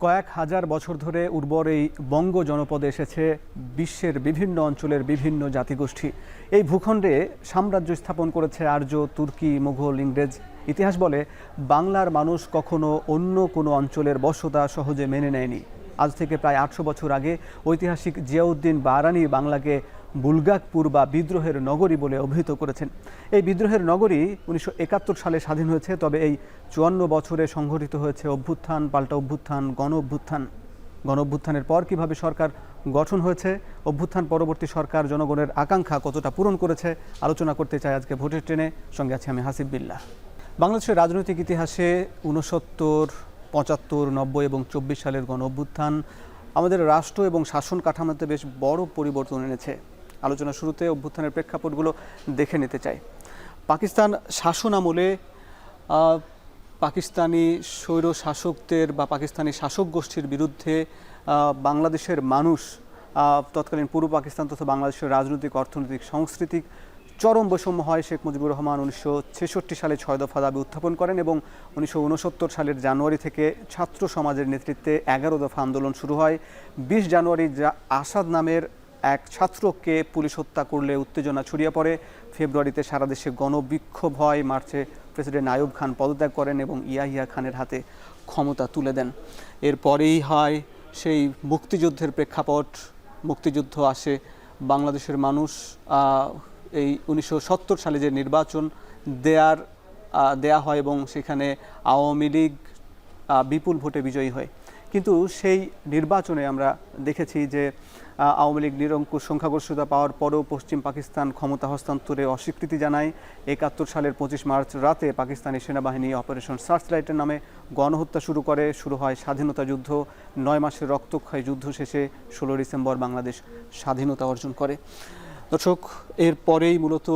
কয়েক হাজার বছর ধরে উর্বর এই বঙ্গ জনপদে এসেছে বিশ্বের বিভিন্ন অঞ্চলের বিভিন্ন জাতিগোষ্ঠী। এই ভূখণ্ডে সাম্রাজ্য স্থাপন করেছে আর্য, তুর্কি, মুঘল, ইংরেজ। ইতিহাস বলে বাংলার মানুষ কখনো অন্য কোনো অঞ্চলের বসতা সহজে মেনে নেয়নি। আজ থেকে প্রায় ৮০০ বছর আগে ঐতিহাসিক জিয়াউদ্দিন বারানী বাংলাকে বুলগাকপুর বা বিদ্রোহের নগরী বলে অভিহিত করেছেন। এই বিদ্রোহের নগরী ১৯৭১ সালে স্বাধীন হয়েছে। তবে এই ৫৪ বছরে সংঘটিত হয়েছে অভ্যুত্থান, পাল্টা অভ্যুত্থান, গণ অভ্যুত্থানের পর কিভাবে সরকার গঠন হয়েছে, অভ্যুত্থান পরবর্তী সরকার জনগণের আকাঙ্ক্ষা কতটা পূরণ করেছে, আলোচনা করতে চাই আজকে ভোটের ট্রেনে। সঙ্গে আছি আমি হাসিব বিল্লাহ। বাংলাদেশের রাজনৈতিক ইতিহাসে ৬৯, ৭৫, ৯০ এবং ২৪ সালের গণ অভ্যুত্থান আমাদের রাষ্ট্র এবং শাসন কাঠামোতে বেশ বড় পরিবর্তন এনেছে। আলোচনা শুরুতে অভ্যুত্থানের প্রেক্ষাপটগুলো দেখে নিতে চাই। পাকিস্তান শাসন আমলে পাকিস্তানি স্বৈর শাসকদের বা পাকিস্তানি শাসক গোষ্ঠীর বিরুদ্ধে বাংলাদেশের মানুষ, তৎকালীন পূর্ব পাকিস্তান তথা বাংলাদেশের রাজনৈতিক, অর্থনৈতিক, সাংস্কৃতিক চরম বৈষম্য হয়। শেখ মুজিবুর রহমান ১৯৬৬ সালে ৬ দফা দাবি উত্থাপন করেন এবং ১৯৬৯ সালের জানুয়ারি থেকে ছাত্র সমাজের নেতৃত্বে ১১ দফা আন্দোলন শুরু হয়। ২০ জানুয়ারি আসাদ নামের এক ছাত্রকে পুলিশ হত্যা করলে উত্তেজনা ছড়িয়ে পড়ে। ফেব্রুয়ারিতে সারা দেশে গণবিক্ষোভ হয়। মার্চে প্রেসিডেন্ট আইয়ুব খান পদত্যাগ করেন এবং ইয়াহিয়া খানের হাতে ক্ষমতা তুলে দেন। এরপরেই হয় সেই মুক্তিযুদ্ধের প্রেক্ষাপট। মুক্তিযুদ্ধ আসে, বাংলাদেশের মানুষ এই ১৯৭০ সালে যে নির্বাচন দেয়া হয় এবং সেখানে আওয়ামী লীগ বিপুল ভোটে বিজয়ী হয়। কিন্তু সেই নির্বাচনে আমরা দেখেছি যে আওয়ামী লীগ নিরঙ্কুশ সংখ্যাগরিষ্ঠতা পাওয়ার পরেও পশ্চিম পাকিস্তান ক্ষমতা হস্তান্তরে অস্বীকৃতি জানায়। ৭১ সালের ২৫ মার্চ রাতে পাকিস্তানি সেনাবাহিনী অপারেশন সার্চলাইটের নামে গণহত্যা শুরু হয় স্বাধীনতা যুদ্ধ। ৯ মাসের রক্তক্ষয়ী যুদ্ধ শেষে ১৬ ডিসেম্বর বাংলাদেশ স্বাধীনতা অর্জন করে। দর্শক, এরপরেই মূলত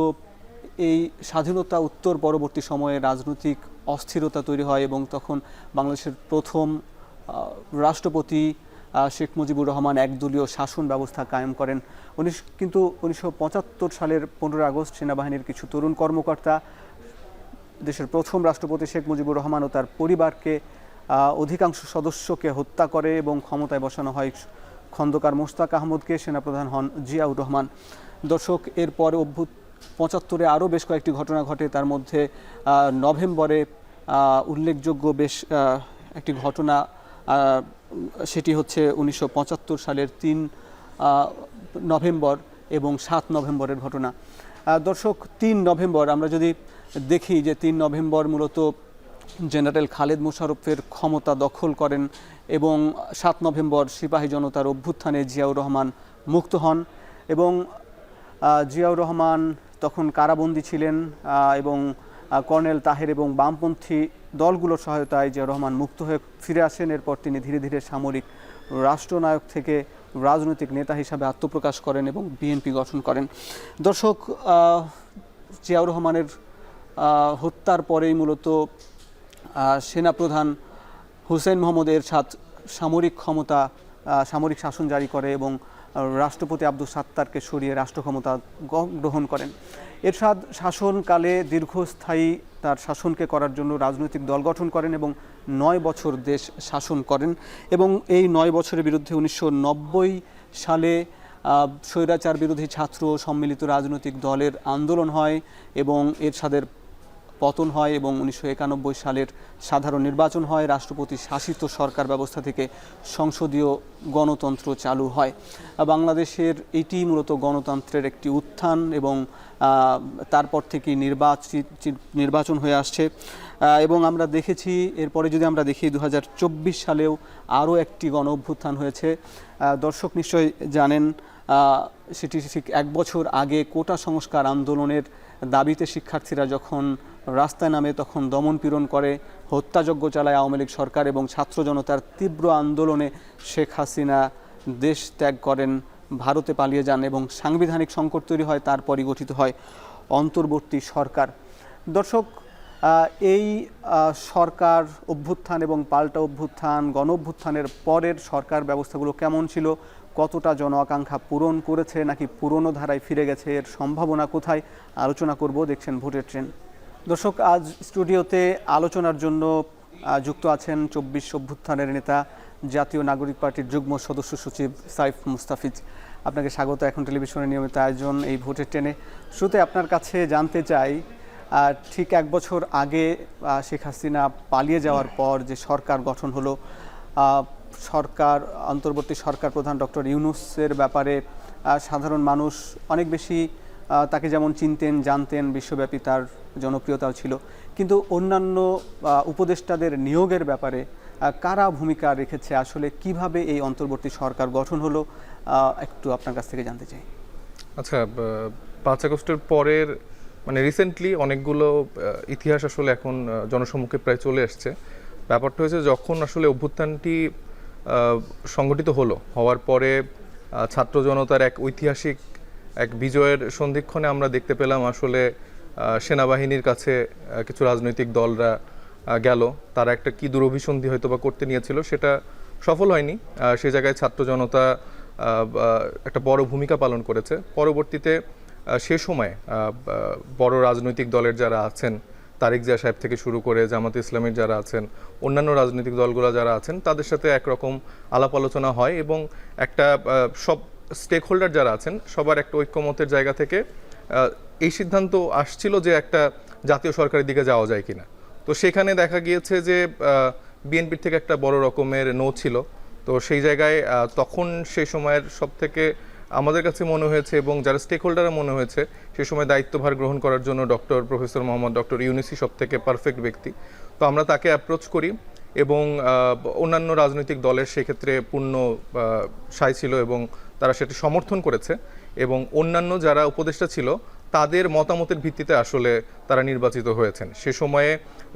এই স্বাধীনতা উত্তর পরবর্তী সময়ে রাজনৈতিক অস্থিরতা তৈরি হয় এবং তখন বাংলাদেশের প্রথম রাষ্ট্রপতি শেখ মুজিবুর রহমান একদলীয় শাসন ব্যবস্থা কায়েম করেন। কিন্তু ১৯৭৫ সালের ১৫ আগস্ট সেনাবাহিনীর কিছু তরুণ কর্মকর্তা দেশের প্রথম রাষ্ট্রপতি শেখ মুজিবুর রহমান ও তার পরিবারকে অধিকাংশ সদস্যকে হত্যা করে এবং ক্ষমতায় বসানো হয় খন্দকার মোশতাক আহমদকে। সেনাপ্রধান হন জিয়াউর রহমান। দর্শক, এরপরে ৭৫-এ আরও বেশ কয়েকটি ঘটনা ঘটে। তার মধ্যে নভেম্বরে উল্লেখযোগ্য বেশ একটি ঘটনা, সেটি হচ্ছে ১৯৭৫ সালের ৩ নভেম্বর এবং ৭ নভেম্বরের ঘটনা। দর্শক, ৩ নভেম্বর আমরা যদি দেখি যে ৩ নভেম্বর মূলত জেনারেল খালেদ মোশাররফের ক্ষমতা দখল করেন এবং ৭ নভেম্বর সিপাহী জনতার অভ্যুত্থানে জিয়াউর রহমান মুক্ত হন এবং জিয়াউর রহমান তখন কারাবন্দী ছিলেন এবং কর্নেল তাহের এবং বামপন্থী দলগুলোর সহায়তায় জিয়াউর রহমান মুক্ত হয়ে ফিরে আসেন। এরপর তিনি ধীরে ধীরে সামরিক রাষ্ট্রনায়ক থেকে রাজনৈতিক নেতা হিসাবে আত্মপ্রকাশ করেন এবং বিএনপি গঠন করেন। দর্শক, জিয়াউর রহমানের হত্যার পরেই মূলত সেনাপ্রধান হুসেইন মোহাম্মদ এরশাদ সামরিক শাসন জারি করে এবং রাষ্ট্রপতি আব্দুস সাত্তারকে সরিয়ে রাষ্ট্র ক্ষমতা গ্রহণ করেন। এরশাদ শাসনকালে দীর্ঘস্থায়ী তার শাসনকে করার জন্য রাজনৈতিক দল গঠন করেন এবং ৯ বছর দেশ শাসন করেন এবং এই ৯ বছরের বিরুদ্ধে ১৯৯০ সালে স্বৈরাচার বিরোধী ছাত্র সম্মিলিত রাজনৈতিক দলের আন্দোলন হয় এবং এরশাদের পতন হয় এবং ১৯৯১ সালের সাধারণ নির্বাচন হয়। রাষ্ট্রপতি শাসিত সরকার ব্যবস্থা থেকে সংসদীয় গণতন্ত্র চালু হয়। বাংলাদেশের এটি মূলত গণতন্ত্রের একটি উত্থান এবং তারপর থেকে নির্বাচন হয়ে আসছে এবং আমরা দেখেছি এরপরে যদি আমরা দেখি ২০২৪ সালেও আরও একটি গণ অভ্যুত্থান হয়েছে। দর্শক নিশ্চয়ই জানেন, সেটি ঠিক ১ বছর আগে কোটা সংস্কার আন্দোলনের দাবিতে শিক্ষার্থীরা যখন রাস্তায় নামে তখন দমনপীড়ন করে, হত্যাযজ্ঞ চালায় আওয়ামী লীগ সরকার এবং ছাত্র জনতার তীব্র আন্দোলনে শেখ হাসিনা দেশ ত্যাগ করেন, ভারতে পালিয়ে যান এবং সাংবিধানিক সংকট তৈরি হয়। তারপরই গঠিত হয় অন্তর্বর্তী সরকার। দর্শক, এই সরকার অভ্যুত্থান এবং পাল্টা অভ্যুত্থান, গণ অভ্যুত্থানের পরের সরকার ব্যবস্থাগুলো কেমন ছিল, কতটা জন আকাঙ্ক্ষা পূরণ করেছে নাকি পুরনো ধারায় ফিরে গেছে, এর সম্ভাবনা কোথায়, আলোচনা করব। দেখছেন ভোটের ট্রেন। দর্শক, আজ স্টুডিওতে আলোচনার জন্য যুক্ত আছেন ২৪ অভ্যুত্থানের নেতা জাতীয় নাগরিক পার্টির যুগ্ম সদস্য সচিব সাইফ মুস্তাফিজ। আপনাকে স্বাগত এখন টেলিভিশনের নিয়মিত আয়োজন এই ভোটের ট্রেনে। শুরুতে আপনার কাছে জানতে চাই, ঠিক 1 বছর আগে শেখ হাসিনা পালিয়ে যাওয়ার পর যে সরকার গঠন হলো, অন্তর্বর্তী সরকার প্রধান ডক্টর ইউনূসের ব্যাপারে সাধারণ মানুষ অনেক বেশি তাকে যেমন চিনতেন, জানতেন, বিশ্বব্যাপী তার জনপ্রিয়তাও ছিল, কিন্তু অন্যান্য উপদেষ্টাদের নিয়োগের ব্যাপারে কারা ভূমিকা রেখেছে, আসলে কিভাবে এই অন্তর্বর্তী সরকার গঠন হলো, একটু আপনার কাছ থেকে জানতে চাই। আচ্ছা, 5 আগস্টের পরের রিসেন্টলি অনেকগুলো ইতিহাস আসলে এখন জনসম্মুখে প্রায় চলে আসছে। ব্যাপারটা হয়েছে যখন আসলে অভ্যুত্থানটি সংগঠিত হওয়ার পরে ছাত্র জনতার এক ঐতিহাসিক এক বিজয়ের সন্ধিক্ষণে আমরা দেখতে পেলাম আসলে সেনাবাহিনীর কাছে কিছু রাজনৈতিক দলরা গেল, তারা একটা কি দুরভিসন্ধি হয়তো বা করতে নিয়েছিল, সেটা সফল হয়নি। সে জায়গায় ছাত্র জনতা একটা বড় ভূমিকা পালন করেছে। পরবর্তীতে সে সময় বড় রাজনৈতিক দলের যারা আছেন, তারেক জিয়া সাহেব থেকে শুরু করে জামাতে ইসলামের যারা আছেন, অন্যান্য রাজনৈতিক দলগুলো যারা আছেন, তাদের সাথে একরকম আলাপ আলোচনা হয় এবং একটা সব স্টেক হোল্ডার যারা আছেন সবার একটা ঐক্যমতের জায়গা থেকে এই সিদ্ধান্ত আসছিল যে একটা জাতীয় সরকারের দিকে যাওয়া যায় কিনা। তো সেখানে দেখা গিয়েছে যে বিএনপির থেকে একটা বড় রকমের নো ছিল। তো সেই জায়গায় তখন সেই সময়ের সব থেকে আমাদের কাছে মনে হয়েছে এবং যারা স্টেক হোল্ডাররা মনে হয়েছে সে সময় দায়িত্বভার গ্রহণ করার জন্য প্রফেসর মোহাম্মদ ডক্টর ইউনূসই সব থেকে পারফেক্ট ব্যক্তি। তো আমরা তাকে অ্যাপ্রোচ করি এবং অন্যান্য রাজনৈতিক দলের সেক্ষেত্রে পূর্ণ সায় ছিল এবং তারা সেটি সমর্থন করেছে এবং অন্যান্য যারা উপদেষ্টা ছিল তাদের মতামতের ভিত্তিতে আসলে তারা নির্বাচিত হয়েছেন। সে সময়ে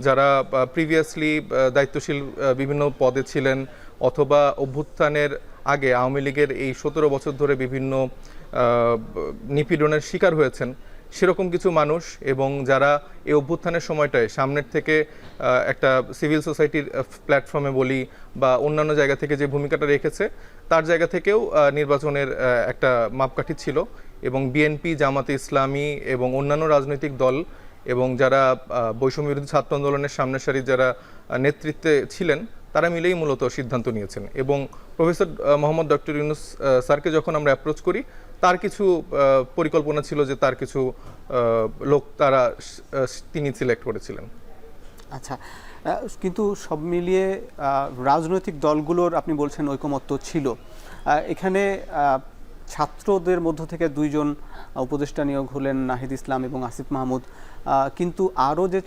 যারা প্রিভিয়াসলি দায়িত্বশীল বিভিন্ন পদে ছিলেন অথবা অভ্যুত্থানের আগে আওয়ামী লীগের এই 17 বছর ধরে বিভিন্ন নিপীড়নের শিকার হয়েছেন সেরকম কিছু মানুষ এবং যারা এই অভ্যুত্থানের সময়টায় সামনের থেকে একটা সিভিল সোসাইটির প্ল্যাটফর্মে বলি বা অন্যান্য জায়গা থেকে যে ভূমিকাটা রেখেছে তার জায়গা থেকেও নির্বাচনের একটা মাপকাঠি ছিল এবং বিএনপি, জামাতে ইসলামী এবং অন্যান্য রাজনৈতিক দল এবং যারা বৈষম্য বিরোধী ছাত্র আন্দোলনের সামনের সারির যারা নেতৃত্বে ছিলেন তারা মিলেই মূলত সিদ্ধান্ত নিয়েছেন এবং প্রফেসর মোহাম্মদ ডক্টর ইউনূস স্যারকে যখন আমরা অ্যাপ্রোচ করি তার কিছু পরিকল্পনা ছিল যে তার কিছু লোক তিনি সিলেক্ট করেছিলেন। আচ্ছা, কিন্তু সব মিলিয়ে রাজনৈতিক দলগুলোর আপনি বলছেন ঐকমত্য ছিল। এখানে ছাত্রদের মধ্য থেকে 2 জন উপদেষ্টা নিয়োগ হলেন, নাহিদ ইসলাম এবং আসিফ মাহমুদ, কিন্তু আরও যে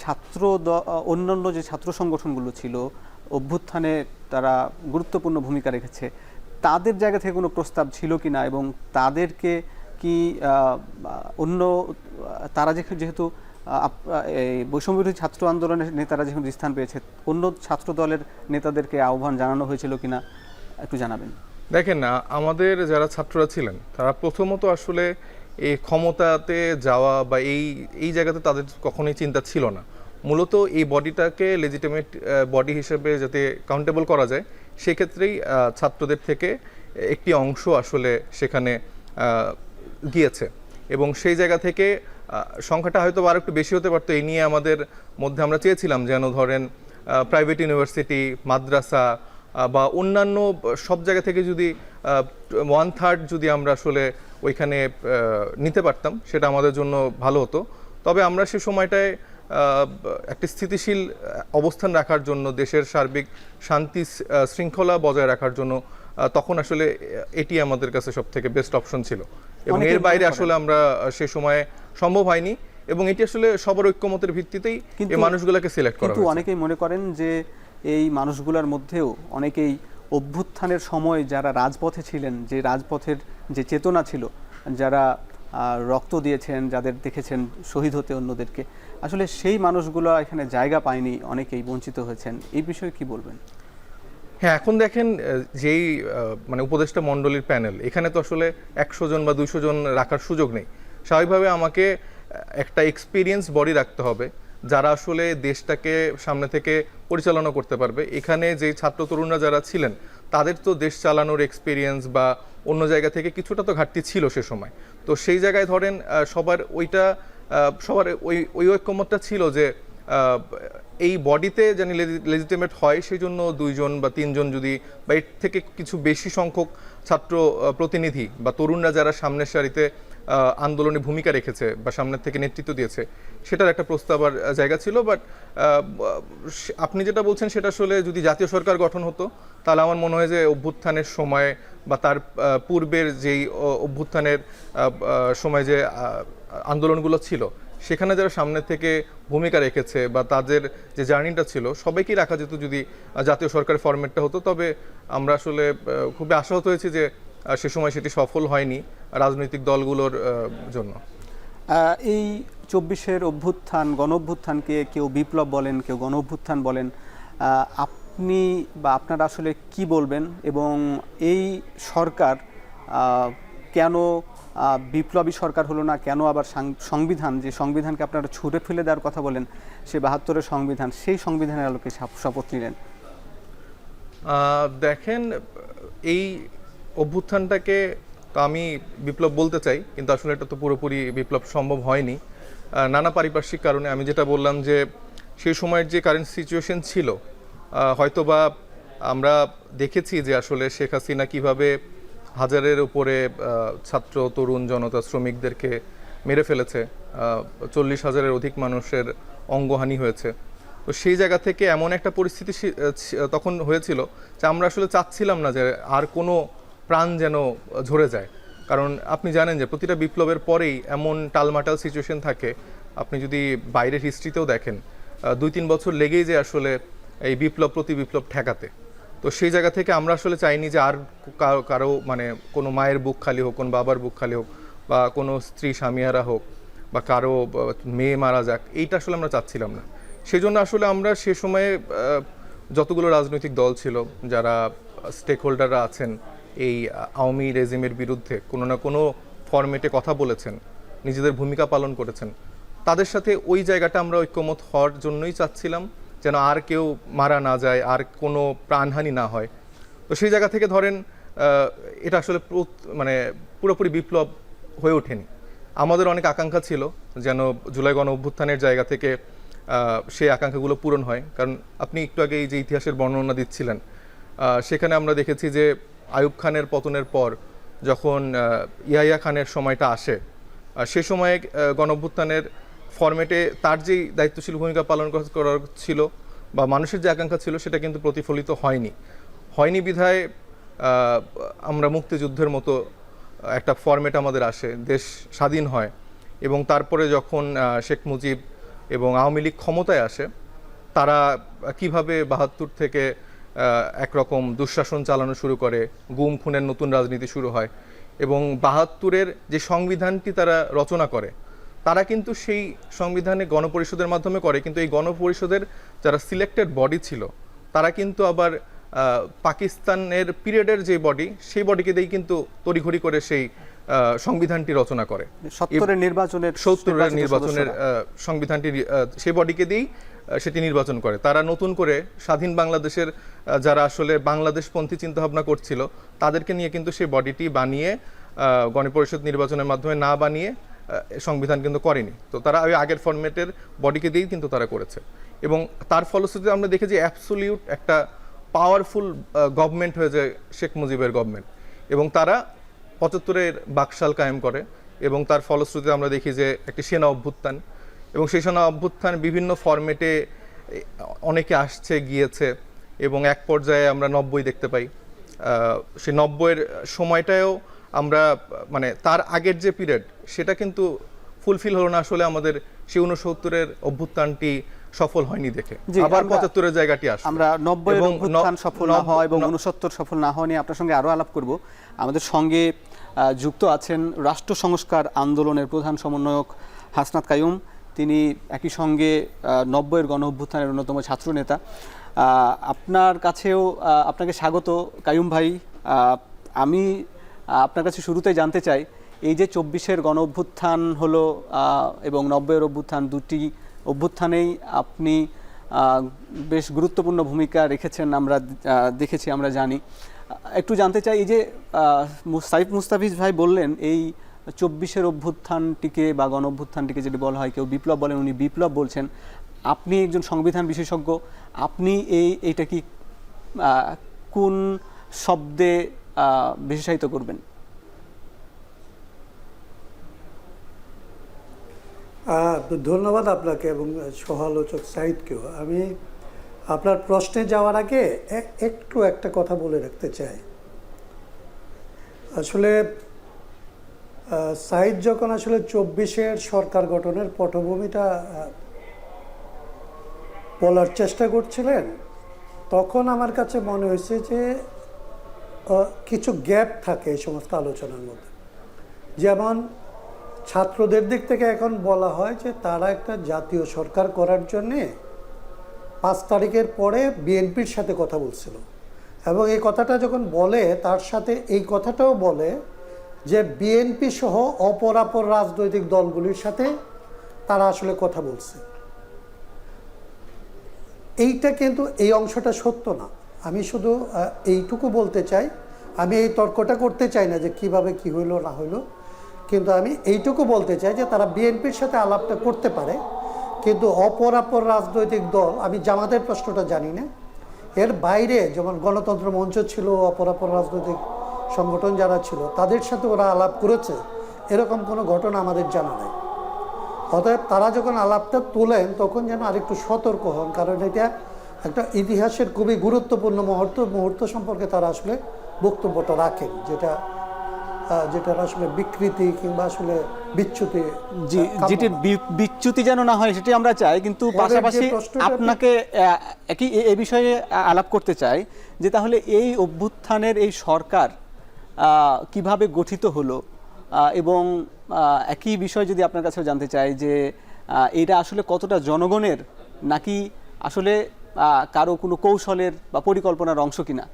অন্যান্য যে ছাত্র সংগঠনগুলো ছিল অভ্যুত্থানে তারা গুরুত্বপূর্ণ ভূমিকা রেখেছে, তাদের জায়গা থেকে কোনো প্রস্তাব ছিল কি না এবং তাদেরকে কি তারা যেহেতু এই বৈষম্যবিরোধী ছাত্র আন্দোলনের নেতারা যেহেতু স্থান পেয়েছে, অন্য ছাত্র দলের নেতাদেরকে আহ্বান জানানো হয়েছিল কিনা একটু জানাবেন। দেখেন না, আমাদের যারা ছাত্ররা ছিলেন তারা প্রথমত আসলে এই ক্ষমতাতে যাওয়া বা এই জায়গাতে তাদের কখনোই চিন্তা ছিল না। মূলত এই বডিটাকে লেজিটিমেট বডি হিসেবে যাতে কাউন্টেবল করা যায় সেক্ষেত্রেই ছাত্রদের থেকে একটি অংশ আসলে সেখানে গিয়েছে এবং সেই জায়গা থেকে সংখ্যাটা হয়তো আরও একটু বেশি হতে পারতো। এই নিয়ে আমাদের মধ্যে আমরা চেয়েছিলাম যেন ধরেন প্রাইভেট ইউনিভার্সিটি, মাদ্রাসা বা অন্যান্য সব জায়গা থেকে যদি 1/3 যদি আমরা আসলে ওইখানে নিতে পারতাম সেটা আমাদের জন্য ভালো হতো। তবে আমরা সে সময়টায় একটি স্থিতিশীল অবস্থান রাখার জন্য, দেশের সার্বিক শান্তি শৃঙ্খলা বজায় রাখার জন্য তখন আসলে এটি আমাদের কাছে সব থেকে বেস্ট অপশন ছিল এবং এর বাইরে আসলে আমরা সে সময় সম্ভব হয়নি এবং এটি আসলে সবার ঐক্যমতের ভিত্তিতেই এই মানুষগুলোকে সিলেক্ট করা হয়েছে। কিন্তু অনেকেই মনে করেন যে এই মানুষগুলোর মধ্যেও অনেকেই অভ্যুত্থানের সময় যারা রাজপথে ছিলেন, যে রাজপথের যে চেতনা ছিল, যারা রক্ত দিয়েছেন, যাদের দেখেছেন শহীদ হতে অন্যদেরকে, আসলে সেই মানুষগুলো এখানে জায়গা পায়নি, অনেকেই বঞ্চিত হয়েছেন। এই বিষয়ে কি বলবেন? হ্যাঁ, এখন দেখেন যেই উপদেষ্টা মণ্ডলীর প্যানেল, এখানে তো আসলে 100 জন বা 200 জন রাখার সুযোগ নেই। স্বাভাবিকভাবে আমাকে একটা এক্সপিরিয়েন্স বডি রাখতে হবে যারা আসলে দেশটাকে সামনে থেকে পরিচালনা করতে পারবে। এখানে যে ছাত্র তরুণরা যারা ছিলেন তাদের তো দেশ চালানোর এক্সপিরিয়েন্স বা অন্য জায়গা থেকে কিছুটা তো ঘাটতি ছিল সে সময়। তো সেই জায়গায় ধরেন সবার ওই ঐক্যমতটা ছিল যে এই বডিতে জানি লেজিটিমেট হয় সেই জন্য 2 জন বা 3 জন যদি বা এর থেকে কিছু বেশি সংখ্যক ছাত্র প্রতিনিধি বা তরুণরা যারা সামনের সারিতে আন্দোলনে ভূমিকা রেখেছে বা সামনের থেকে নেতৃত্ব দিয়েছে সেটার একটা প্রস্তাবার জায়গা ছিল। বাট আপনি যেটা বলছেন সেটা আসলে যদি জাতীয় সরকার গঠন হতো তাহলে আমার মনে হয় যে অভ্যুত্থানের সময় বা তার পূর্বের যেই অভ্যুত্থানের সময় যে আন্দোলনগুলো ছিল সেখানে যারা সামনে থেকে ভূমিকা রেখেছে বা তাদের যে জার্নিটা ছিল সবাইকেই রাখা যেত যদি জাতীয় সরকারের ফরম্যাটটা হতো। তবে আমরা আসলে খুবই আশাহত হয়েছি যে সে সময় সেটি সফল হয়নি রাজনৈতিক দলগুলোর জন্য। এই 24-এর অভ্যুত্থান, গণ অভ্যুত্থানকে কেউ বিপ্লব বলেন, কেউ গণ অভ্যুত্থান বলেন, আপনি বা আপনারা আসলে কি বলবেন? এবং এই সরকার কেন বিপ্লবী সরকার হলো না, কেন আবার সংবিধান, যে সংবিধানকে আপনারা ছুঁড়ে ফেলে দেওয়ার কথা বলেন, সে 72-এর সংবিধান, সেই সংবিধানের আলোকে শপথ নিলেন? দেখেন, এই অভ্যুত্থানটাকে তো আমি বিপ্লব বলতে চাই, কিন্তু আসলে এটা তো পুরোপুরি বিপ্লব সম্ভব হয়নি নানা পারিপার্শ্বিক কারণে। আমি যেটা বললাম যে সেই সময়ের যে কারেন্ট সিচুয়েশন ছিল, হয়তোবা আমরা দেখেছি যে আসলে শেখ হাসিনা কীভাবে হাজারের উপরে ছাত্র, তরুণ জনতা, শ্রমিকদেরকে মেরে ফেলেছে, 40,000-এর অধিক মানুষের অঙ্গহানি হয়েছে। তো সেই জায়গা থেকে এমন একটা পরিস্থিতি তখন হয়েছিল যে আমরা আসলে চাচ্ছিলাম না যে আর কোনো প্রাণ যেন ঝরে যায়। কারণ আপনি জানেন যে প্রতিটা বিপ্লবের পরেই এমন টালমাটাল সিচুয়েশন থাকে, আপনি যদি বাইরের হিস্ট্রিতেও দেখেন 2-3 বছর লেগেই যে আসলে এই বিপ্লব প্রতি বিপ্লব ঠেকাতে। তো সেই জায়গা থেকে আমরা আসলে চাইনি যে আর কারো মানে কোনো মায়ের বুক খালি হোক, কোনো বাবার বুক খালি হোক, বা কোনো স্ত্রী স্বামীহারা হোক, বা কারো মেয়ে মারা যাক, এইটা আসলে আমরা চাচ্ছিলাম না। সেই জন্য আসলে আমরা সে সময়ে যতগুলো রাজনৈতিক দল ছিল, যারা স্টেক হোল্ডাররা আছেন এই আওয়ামী রেজিমের বিরুদ্ধে কোনো না কোনো ফরম্যাটে কথা বলেছেন, নিজেদের ভূমিকা পালন করেছেন, তাদের সাথে ওই জায়গাটা আমরা ঐক্যমত হওয়ার জন্যই চাচ্ছিলাম যেন আর কেউ মারা না যায়, আর কোনো প্রাণহানি না হয়। তো সেই জায়গা থেকে ধরেন এটা আসলে মানে পুরোপুরি বিপ্লব হয়ে ওঠেনি। আমাদের অনেক আকাঙ্ক্ষা ছিল যেন জুলাই গণ অভ্যুত্থানের জায়গা থেকে সেই আকাঙ্ক্ষাগুলো পূরণ হয়। কারণ আপনি একটু আগে এই যে ইতিহাসের বর্ণনা দিচ্ছিলেন, সেখানে আমরা দেখেছি যে আইয়ুব খানের পতনের পর যখন ইয়াহিয়া খানের সময়টা আসে, সে সময়ে গণ অভ্যুত্থানের ফরম্যাটে তার যেই দায়িত্বশীল ভূমিকা পালন করার ছিল বা মানুষের যে আকাঙ্ক্ষা ছিল সেটা কিন্তু প্রতিফলিত হয়নি বিধায় আমরা মুক্তিযুদ্ধের মতো একটা ফরম্যাট আমাদের আসে, দেশ স্বাধীন হয়, এবং তারপরে যখন শেখ মুজিব এবং আওয়ামী লীগ ক্ষমতায় আসে, তারা কিভাবে 72 থেকে একরকম দুঃশাসন চালানো শুরু করে, গুম খুনের নতুন রাজনীতি শুরু হয়, এবং 72-এর যে সংবিধানটি তারা রচনা করে, তারা কিন্তু সেই সংবিধানে গণপরিষদের মাধ্যমে করে, কিন্তু এই গণপরিষদের যারা সিলেক্টেড বডি ছিল তারা কিন্তু আবার পাকিস্তানের পিরিয়ডের যে বডি, সেই বডিকে দিয়েই কিন্তু তড়িঘড়ি করে সেই সংবিধানটি রচনা করে। 70-এর নির্বাচনের সংবিধানটি সেই বডিকে দিয়েই সেটি নির্বাচন করে। তারা নতুন করে স্বাধীন বাংলাদেশের যারা আসলে বাংলাদেশপন্থী চিন্তাভাবনা করছিল তাদেরকে নিয়ে কিন্তু সেই বডিটি বানিয়ে গণপরিষদ নির্বাচনের মাধ্যমে না বানিয়ে সংবিধান কিন্তু করেনি। তো তারা ওই আগের ফরম্যাটের বডিকে দিয়েই কিন্তু তারা করেছে, এবং তার ফলশ্রুতিতে আমরা দেখেছি অ্যাবসোলিউট একটা পাওয়ারফুল গভর্নমেন্ট হয়ে যায় শেখ মুজিবের গভর্নমেন্ট, এবং তারা 75-এর বাকশাল কায়েম করে, এবং তার ফলশ্রুতিতে আমরা দেখি যে একটি সেনা অভ্যুত্থান, এবং সেই সেনা অভ্যুত্থান বিভিন্ন ফরম্যাটে অনেকে আসছে গিয়েছে, এবং এক পর্যায়ে আমরা 90 দেখতে পাই। সেই 90-এর সময়টায়ও আমরা মানে তার আগের যে পিরিয়ড সেটা কিন্তু ফুলফিল হলো না আসলে আমাদের সেই 69-এর অভ্যুত্থানটি সফল হয়নি দেখে আবার 75-এর জায়গাটি আসে। আমরা 90-এর অভ্যুত্থান সফল না হয় এবং 69 সফল না হয় নিয়ে আপনার সঙ্গে আরও আলাপ করব। আমাদের সঙ্গে যুক্ত আছেন রাষ্ট্র সংস্কার আন্দোলনের প্রধান সমন্বয়ক হাসনাত কাইয়ুম। তিনি একই সঙ্গে 90-এর গণ অভ্যুত্থানের অন্যতম ছাত্রনেতা। আপনার কাছেও আপনাকে স্বাগত কাইয়ুম ভাই। আমি আপনার কাছে শুরুতেই জানতে চাই, এই যে 24-এর গণ অভ্যুত্থান হলো এবং 90-এর অভ্যুত্থান, দুটি অভ্যুত্থানেই আপনি বেশ গুরুত্বপূর্ণ ভূমিকা রেখেছেন, আমরা দেখেছি, আমরা জানি। একটু জানতে চাই, এই যে সাইফ মুস্তাফিজ ভাই বললেন এই 24-এর অভ্যুত্থানটিকে বা গণ অভ্যুত্থানটিকে যদি বলা হয়, কেউ বিপ্লব বলেন, উনি বিপ্লব বলছেন, আপনি একজন সংবিধান বিশেষজ্ঞ, আপনি এইটা কি কোন শব্দে বিশেষায়িত করবেন? ধন্যবাদ আপনাকে এবং সহ-আলোচক সাঈদকেও। আমি আপনার প্রশ্নে যাওয়ার আগে একটু একটা কথা বলে রাখতে চাই। আসলে সাঈদ যখন আসলে 24-এর সরকার গঠনের পটভূমিটা বলার চেষ্টা করছিলেন, তখন আমার কাছে মনে হয়েছে যে কিছু গ্যাপ থাকে এই সমস্ত আলোচনার মধ্যে। যেমন ছাত্রদের দিক থেকে এখন বলা হয় যে তারা একটা জাতীয় সরকার করার জন্যে 5 তারিখের পরে বিএনপির সাথে কথা বলছিল, এবং এই কথাটা যখন বলে তার সাথে এই কথাটাও বলে যে বিএনপি সহ অপরাপর রাজনৈতিক দলগুলির সাথে তারা আসলে কথা বলছে। এইটা কিন্তু এই অংশটা সত্য না। আমি শুধু এইটুকু বলতে চাই, আমি এই তর্কটা করতে চাই না যে কিভাবে কি হইলো না হইলো, কিন্তু আমি এইটুকু বলতে চাই যে তারা বিএনপির সাথে আলাপটা করতে পারে, কিন্তু অপরাপর রাজনৈতিক দল, আমি জামাতের প্রশ্নটা জানি না, এর বাইরে যেমন গণতন্ত্র মঞ্চ ছিল, অপরাপর রাজনৈতিক সংগঠন যারা ছিল তাদের সাথে ওরা আলাপ করেছে, এরকম কোনো ঘটনা আমাদের জানা নাই। অতএব তারা যখন আলাপটা তোলেন তখন যেন আরেকটু সতর্ক হন, কারণ এটা একটা ইতিহাসের খুবই গুরুত্বপূর্ণ মুহূর্ত সম্পর্কে তারা আসলে বক্তব্যটা রাখেন, যেটার আসলে বিকৃতি কিংবা আসলে বিচ্যুতি, যেটির বিচ্যুতি যেন না হয় সেটি আমরা চাই। কিন্তু পাশাপাশি আপনাকে এই বিষয়ে আলাপ করতে চাই যে তাহলে এই অভ্যুত্থানের এই সরকার কিভাবে গঠিত হলো, এবং একই বিষয় যদি আপনার কাছেও জানতে চাই যে এটা আসলে কতটা জনগণের, নাকি আসলে কারো কোনো কৌশলের বা পরিকল্পনার অংশ কিনা?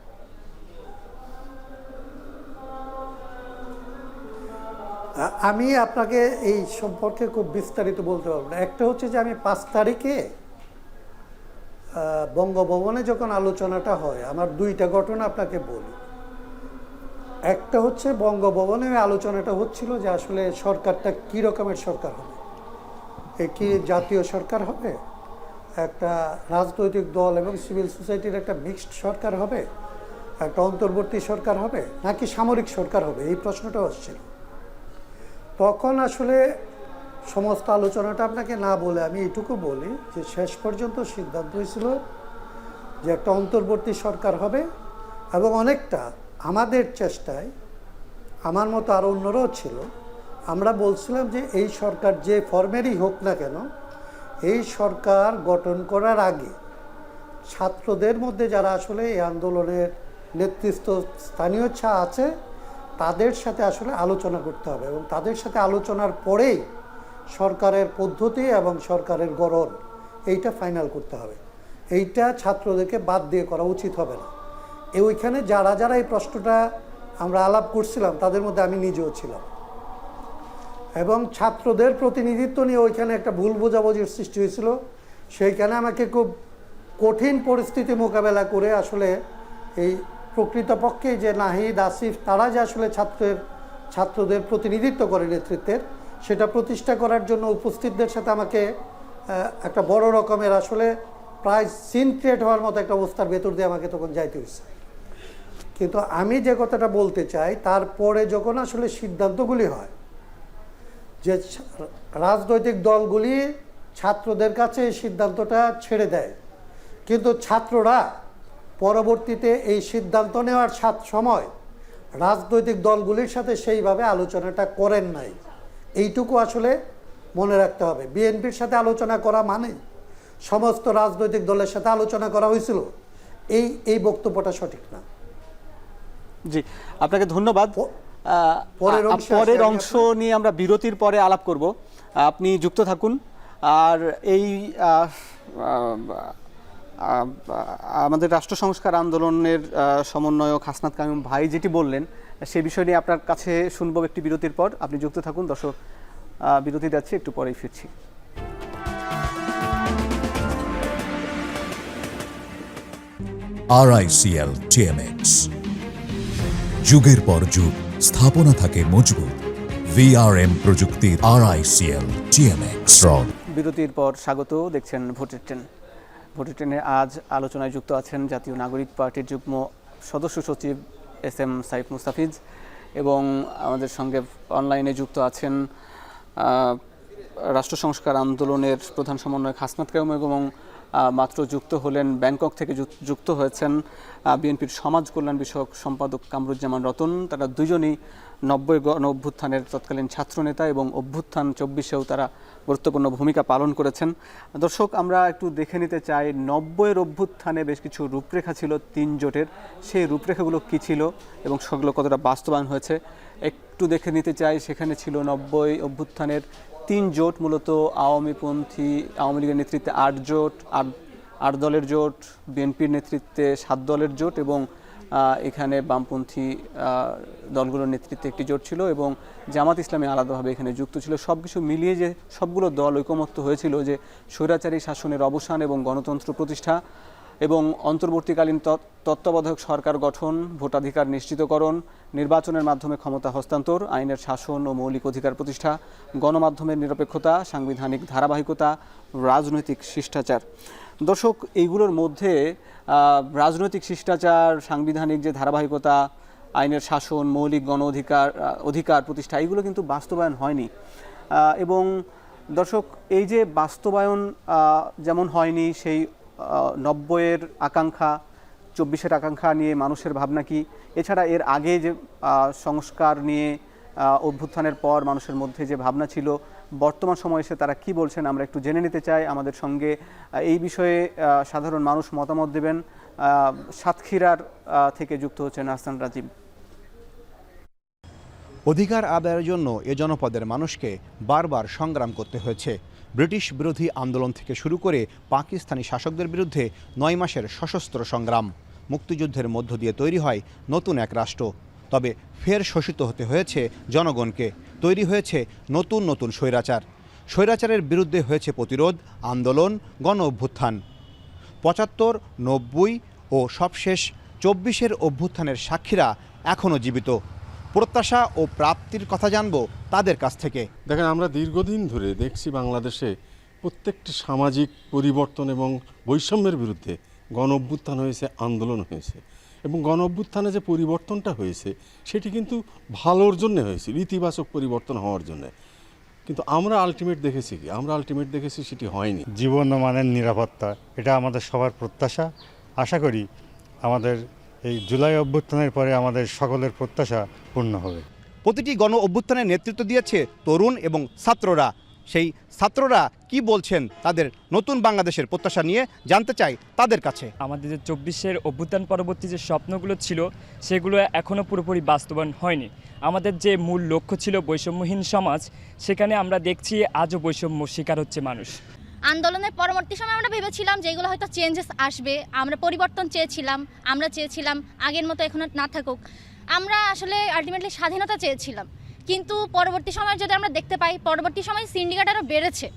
আমি আপনাকে এই সম্পর্কে খুব বিস্তারিত বলতে পারবো না। একটা হচ্ছে যে আমি 5 তারিখে বঙ্গভবনে যখন আলোচনাটা হয়, আমার 2টা ঘটনা আপনাকে বলি। একটা হচ্ছে বঙ্গভবনে আলোচনাটা হচ্ছিল যে আসলে সরকারটা কী রকমের সরকার হবে, কি জাতীয় সরকার হবে, একটা রাজনৈতিক দল এবং সিভিল সোসাইটির একটা মিক্সড সরকার হবে, একটা অন্তর্বর্তী সরকার হবে, নাকি সামরিক সরকার হবে, এই প্রশ্নটা আসছিল। তখন আসলে সমস্ত আলোচনাটা আপনাকে না বলে আমি এটুকু বলি যে শেষ পর্যন্ত সিদ্ধান্ত হয়েছিল যে একটা অন্তর্বর্তী সরকার হবে, এবং অনেকটা আমাদের চেষ্টায়, আমার মতো আরও অন্যরাও ছিল, আমরা বলছিলাম যে এই সরকার যে ফর্মেরই হোক না কেন, এই সরকার গঠন করার আগে ছাত্রদের মধ্যে যারা আসলে এই আন্দোলনের নেতৃত্ব স্থানীয় আছে তাদের সাথে আসলে আলোচনা করতে হবে, এবং তাদের সাথে আলোচনার পরেই সরকারের পদ্ধতি এবং সরকারের গড়ন এইটা ফাইনাল করতে হবে। এইটা ছাত্রদেরকে বাদ দিয়ে করা উচিত হবে না। ওইখানে যারা যারা এই প্রশ্নটা আমরা আলাপ করছিলাম তাদের মধ্যে আমি নিজেও ছিলাম, এবং ছাত্রদের প্রতিনিধিত্ব নিয়ে ওইখানে একটা ভুল বোঝাবুঝির সৃষ্টি হয়েছিল। সেইখানে আমাকে খুব কঠিন পরিস্থিতি মোকাবেলা করে আসলে এই প্রকৃতপক্ষে যে নাহিদ, আসিফ, তারা যে আসলে ছাত্রদের প্রতিনিধিত্ব করে নেতৃত্বের, সেটা প্রতিষ্ঠা করার জন্য উপস্থিতদের সাথে আমাকে একটা বড় রকমের আসলে প্রায় সিন ক্রিয়েট হওয়ার মতো একটা অবস্থার ভেতর দিয়ে আমাকে তখন যাইতে হয়েছে। কিন্তু আমি যে কথাটা বলতে চাই, তারপরে যখন আসলে সিদ্ধান্তগুলি হয় যে রাজনৈতিক দলগুলি ছাত্রদের কাছে এই সিদ্ধান্তটা ছেড়ে দেয়, কিন্তু ছাত্ররা পরবর্তীতে এই সিদ্ধান্ত নেওয়ার সময় রাজনৈতিক দলগুলির সাথে সেইভাবে আলোচনাটা করেন নাই, এইটুকু আসলে মনে রাখতে হবে। বিএনপির সাথে আলোচনা করা মানে সমস্ত রাজনৈতিক দলের সাথে আলোচনা করা হয়েছিল, এই বক্তব্যটা সঠিক না। জি, আপনাকে ধন্যবাদ। পরের অংশ নিয়ে আমরা বিরতির পরে আলাপ করব, আপনি যুক্ত থাকুন। আর এই আমাদের রাষ্ট্র সংস্কার আন্দোলনের সমন্বয়ক হাসনাত কাইয়ুম ভাই যেটি বললেন সে বিষয় নিয়ে আপনার কাছে শুনবো একটি বিরতির পর। আপনি যুক্ত থাকুন দর্শক, বিরতি যাচ্ছি, একটু পরেই ফিরছি। RICL TMX, যুগের পর যুগ স্থাপনা থাকে মজবুত। VRM প্রযুক্তির RICL TMX রড। বিরতির পর স্বাগত, দেখছেন ভোটের ট্রেন। ভোটের ট্রেনে আজ আলোচনায় যুক্ত আছেন জাতীয় নাগরিক পার্টির যুগ্ম সদস্য সচিব SM সাইফ মুস্তাফিজ, এবং আমাদের সঙ্গে অনলাইনে যুক্ত আছেন রাষ্ট্র সংস্কার আন্দোলনের প্রধান সমন্বয়ক হাসনাত কায়ুম, এবং মাত্র যুক্ত হলেন ব্যাংকক থেকে যুক্ত হয়েছেন বিএনপির সমাজ কল্যাণ বিষয়ক সম্পাদক কামরুজ্জামান রতন। তারা দুজনেই 90 গণ অভ্যুত্থানের তৎকালীন ছাত্রনেতা এবং অভ্যুত্থান 24-এও তারা গুরুত্বপূর্ণ ভূমিকা পালন করেছেন। দর্শক, আমরা একটু দেখে নিতে চাই 90-এর অভ্যুত্থানে বেশ কিছু রূপরেখা ছিল 3 জোটের, সেই রূপরেখাগুলো কী ছিল এবং সেগুলো কতটা বাস্তবায়ন হয়েছে একটু দেখে নিতে চাই। সেখানে ছিল 90 অভ্যুত্থানের 3 জোট, মূলত আওয়ামী লীগের নেতৃত্বে 8 জোট, 8 দলের জোট, বিএনপির নেতৃত্বে 7 দলের জোট, এবং এখানে বামপন্থী দলগুলোর নেতৃত্বে একটি জোট ছিল, এবং জামাত ইসলামী আলাদাভাবে এখানে যুক্ত ছিল। সব কিছু মিলিয়ে যে সবগুলো দল ঐকমত্য হয়েছিল যে স্বৈরাচারী শাসনের অবসান এবং গণতন্ত্র প্রতিষ্ঠা এবং অন্তর্বর্তীকালীন তত্ত্বাবধায়ক সরকার গঠন, ভোটাধিকার নিশ্চিতকরণ, নির্বাচনের মাধ্যমে ক্ষমতা হস্তান্তর, আইনের শাসন ও মৌলিক অধিকার প্রতিষ্ঠা, গণমাধ্যমের নিরপেক্ষতা, সাংবিধানিক ধারাবাহিকতা, রাজনৈতিক শিষ্টাচার। দর্শক, এইগুলোর মধ্যে রাজনৈতিক শিষ্টাচার, সাংবিধানিক যে ধারাবাহিকতা, আইনের শাসন, মৌলিক অধিকার প্রতিষ্ঠা, এইগুলো কিন্তু বাস্তবায়ন হয়নি। এবং দর্শক, এই যে বাস্তবায়ন যেমন হয়নি, সেই 90-এর আকাঙ্ক্ষা, 24-এর আকাঙ্ক্ষা নিয়ে মানুষের ভাবনা কি, এছাড়া এর আগে যে সংস্কার নিয়ে অভ্যুত্থানের পর মানুষের মধ্যে যে ভাবনা ছিল, বর্তমান সময়ে এসে তারা কি বলছেন আমরা একটু জেনে নিতে চাই। আমাদের সঙ্গে এই বিষয়ে সাধারণ মানুষ মতামত দেবেন। সাতক্ষীরার থেকে যুক্ত হচ্ছেন হাসান রাজীব। অধিকার আদায়ের জন্য এ জনপদের মানুষকে বারবার সংগ্রাম করতে হয়েছে। ব্রিটিশ বিরোধী আন্দোলন থেকে শুরু করে পাকিস্তানি শাসকদের বিরুদ্ধে 9 মাসের সশস্ত্র সংগ্রাম, মুক্তিযুদ্ধের মধ্য দিয়ে তৈরি হয় নতুন এক রাষ্ট্র। তবে ফের শোষিত হতে হয়েছে জনগণকে, তৈরি হয়েছে নতুন নতুন স্বৈরাচারের বিরুদ্ধে হয়েছে প্রতিরোধ, আন্দোলন, গণ অভ্যুত্থান। 75, 90 ও সবশেষ 24-এর অভ্যুত্থানের সাক্ষীরা এখনও জীবিত। প্রত্যাশা ও প্রাপ্তির কথা জানবো তাদের কাছ থেকে। দেখেন, আমরা দীর্ঘদিন ধরে দেখছি বাংলাদেশে প্রত্যেকটি সামাজিক পরিবর্তন এবং বৈষম্যের বিরুদ্ধে গণ অভ্যুত্থান হয়েছে, আন্দোলন হয়েছে, এবং গণ অভ্যুত্থানে যে পরিবর্তনটা হয়েছে সেটি কিন্তু ভালোর জন্য হয়েছে, ইতিবাচক পরিবর্তন হওয়ার জন্য। কিন্তু আমরা আলটিমেট দেখেছি সেটি হয়নি। জীবন ও মানের নিরাপত্তা, এটা আমাদের সবার প্রত্যাশা। আশা করি আমাদের এই জুলাই অভ্যুত্থানের পরে আমাদের সকলের প্রত্যাশা পূর্ণ হবে। প্রতিটি গণ অভ্যুত্থানের নেতৃত্ব দিয়েছে তরুণ এবং ছাত্ররা। সেই ছাত্ররা কি বলছেন তাদের নতুন বাংলাদেশের প্রত্যাশা নিয়ে জানতে চাই তাদের কাছে। আমাদের যে 24-এর অভ্যুত্থান পরবর্তী যে স্বপ্নগুলো ছিল সেগুলো এখনও পুরোপুরি বাস্তবায়ন হয়নি। আমাদের যে মূল লক্ষ্য ছিল বৈষম্যহীন সমাজ, সেখানে আমরা দেখছি আজও বৈষম্য শিকার হচ্ছে মানুষ। আন্দোলনের পরবর্তী সময় আমরা ভেবেছিলাম যে এগুলো হয়তো চেঞ্জেস আসবে, আমরা পরিবর্তন চেয়েছিলাম আগের মতো এখন না থাকুক। আমরা আসলে আলটিমেটলি স্বাধীনতা চেয়েছিলাম, কিন্তু পরবর্তী সময় যদি আমরা দেখতে পাই, পরবর্তী সময় সিন্ডিকেট আরও বেড়েছে।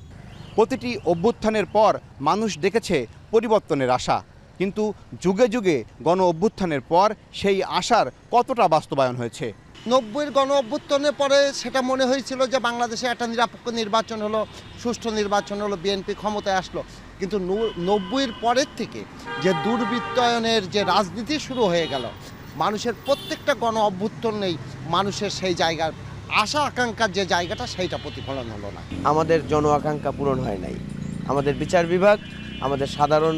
প্রতিটি অভ্যুত্থানের পর মানুষ দেখেছে পরিবর্তনের আশা, কিন্তু যুগে যুগে গণ অভ্যুত্থানের পর সেই আশার কতটা বাস্তবায়ন হয়েছে। 90-এর গণ অভ্যুত্থানের পরে সেটা মনে হয়েছিল যে বাংলাদেশে একটা নিরপেক্ষ নির্বাচন হলো, সুষ্ঠু নির্বাচন হলো, বিএনপি ক্ষমতায় আসলো। কিন্তু 90-এর পরের থেকে যে দুর্বৃত্তায়নের যে রাজনীতি শুরু হয়ে গেল, মানুষের প্রত্যেকটা গণ অভ্যুত্থানেই মানুষের সেই জায়গার আশা আকাঙ্ক্ষার যে জায়গাটা, সেইটা প্রতিফলন হলো না। আমাদের জন আকাঙ্ক্ষা পূরণ হয় নাই। আমাদের বিচার বিভাগ, আমাদের সাধারণ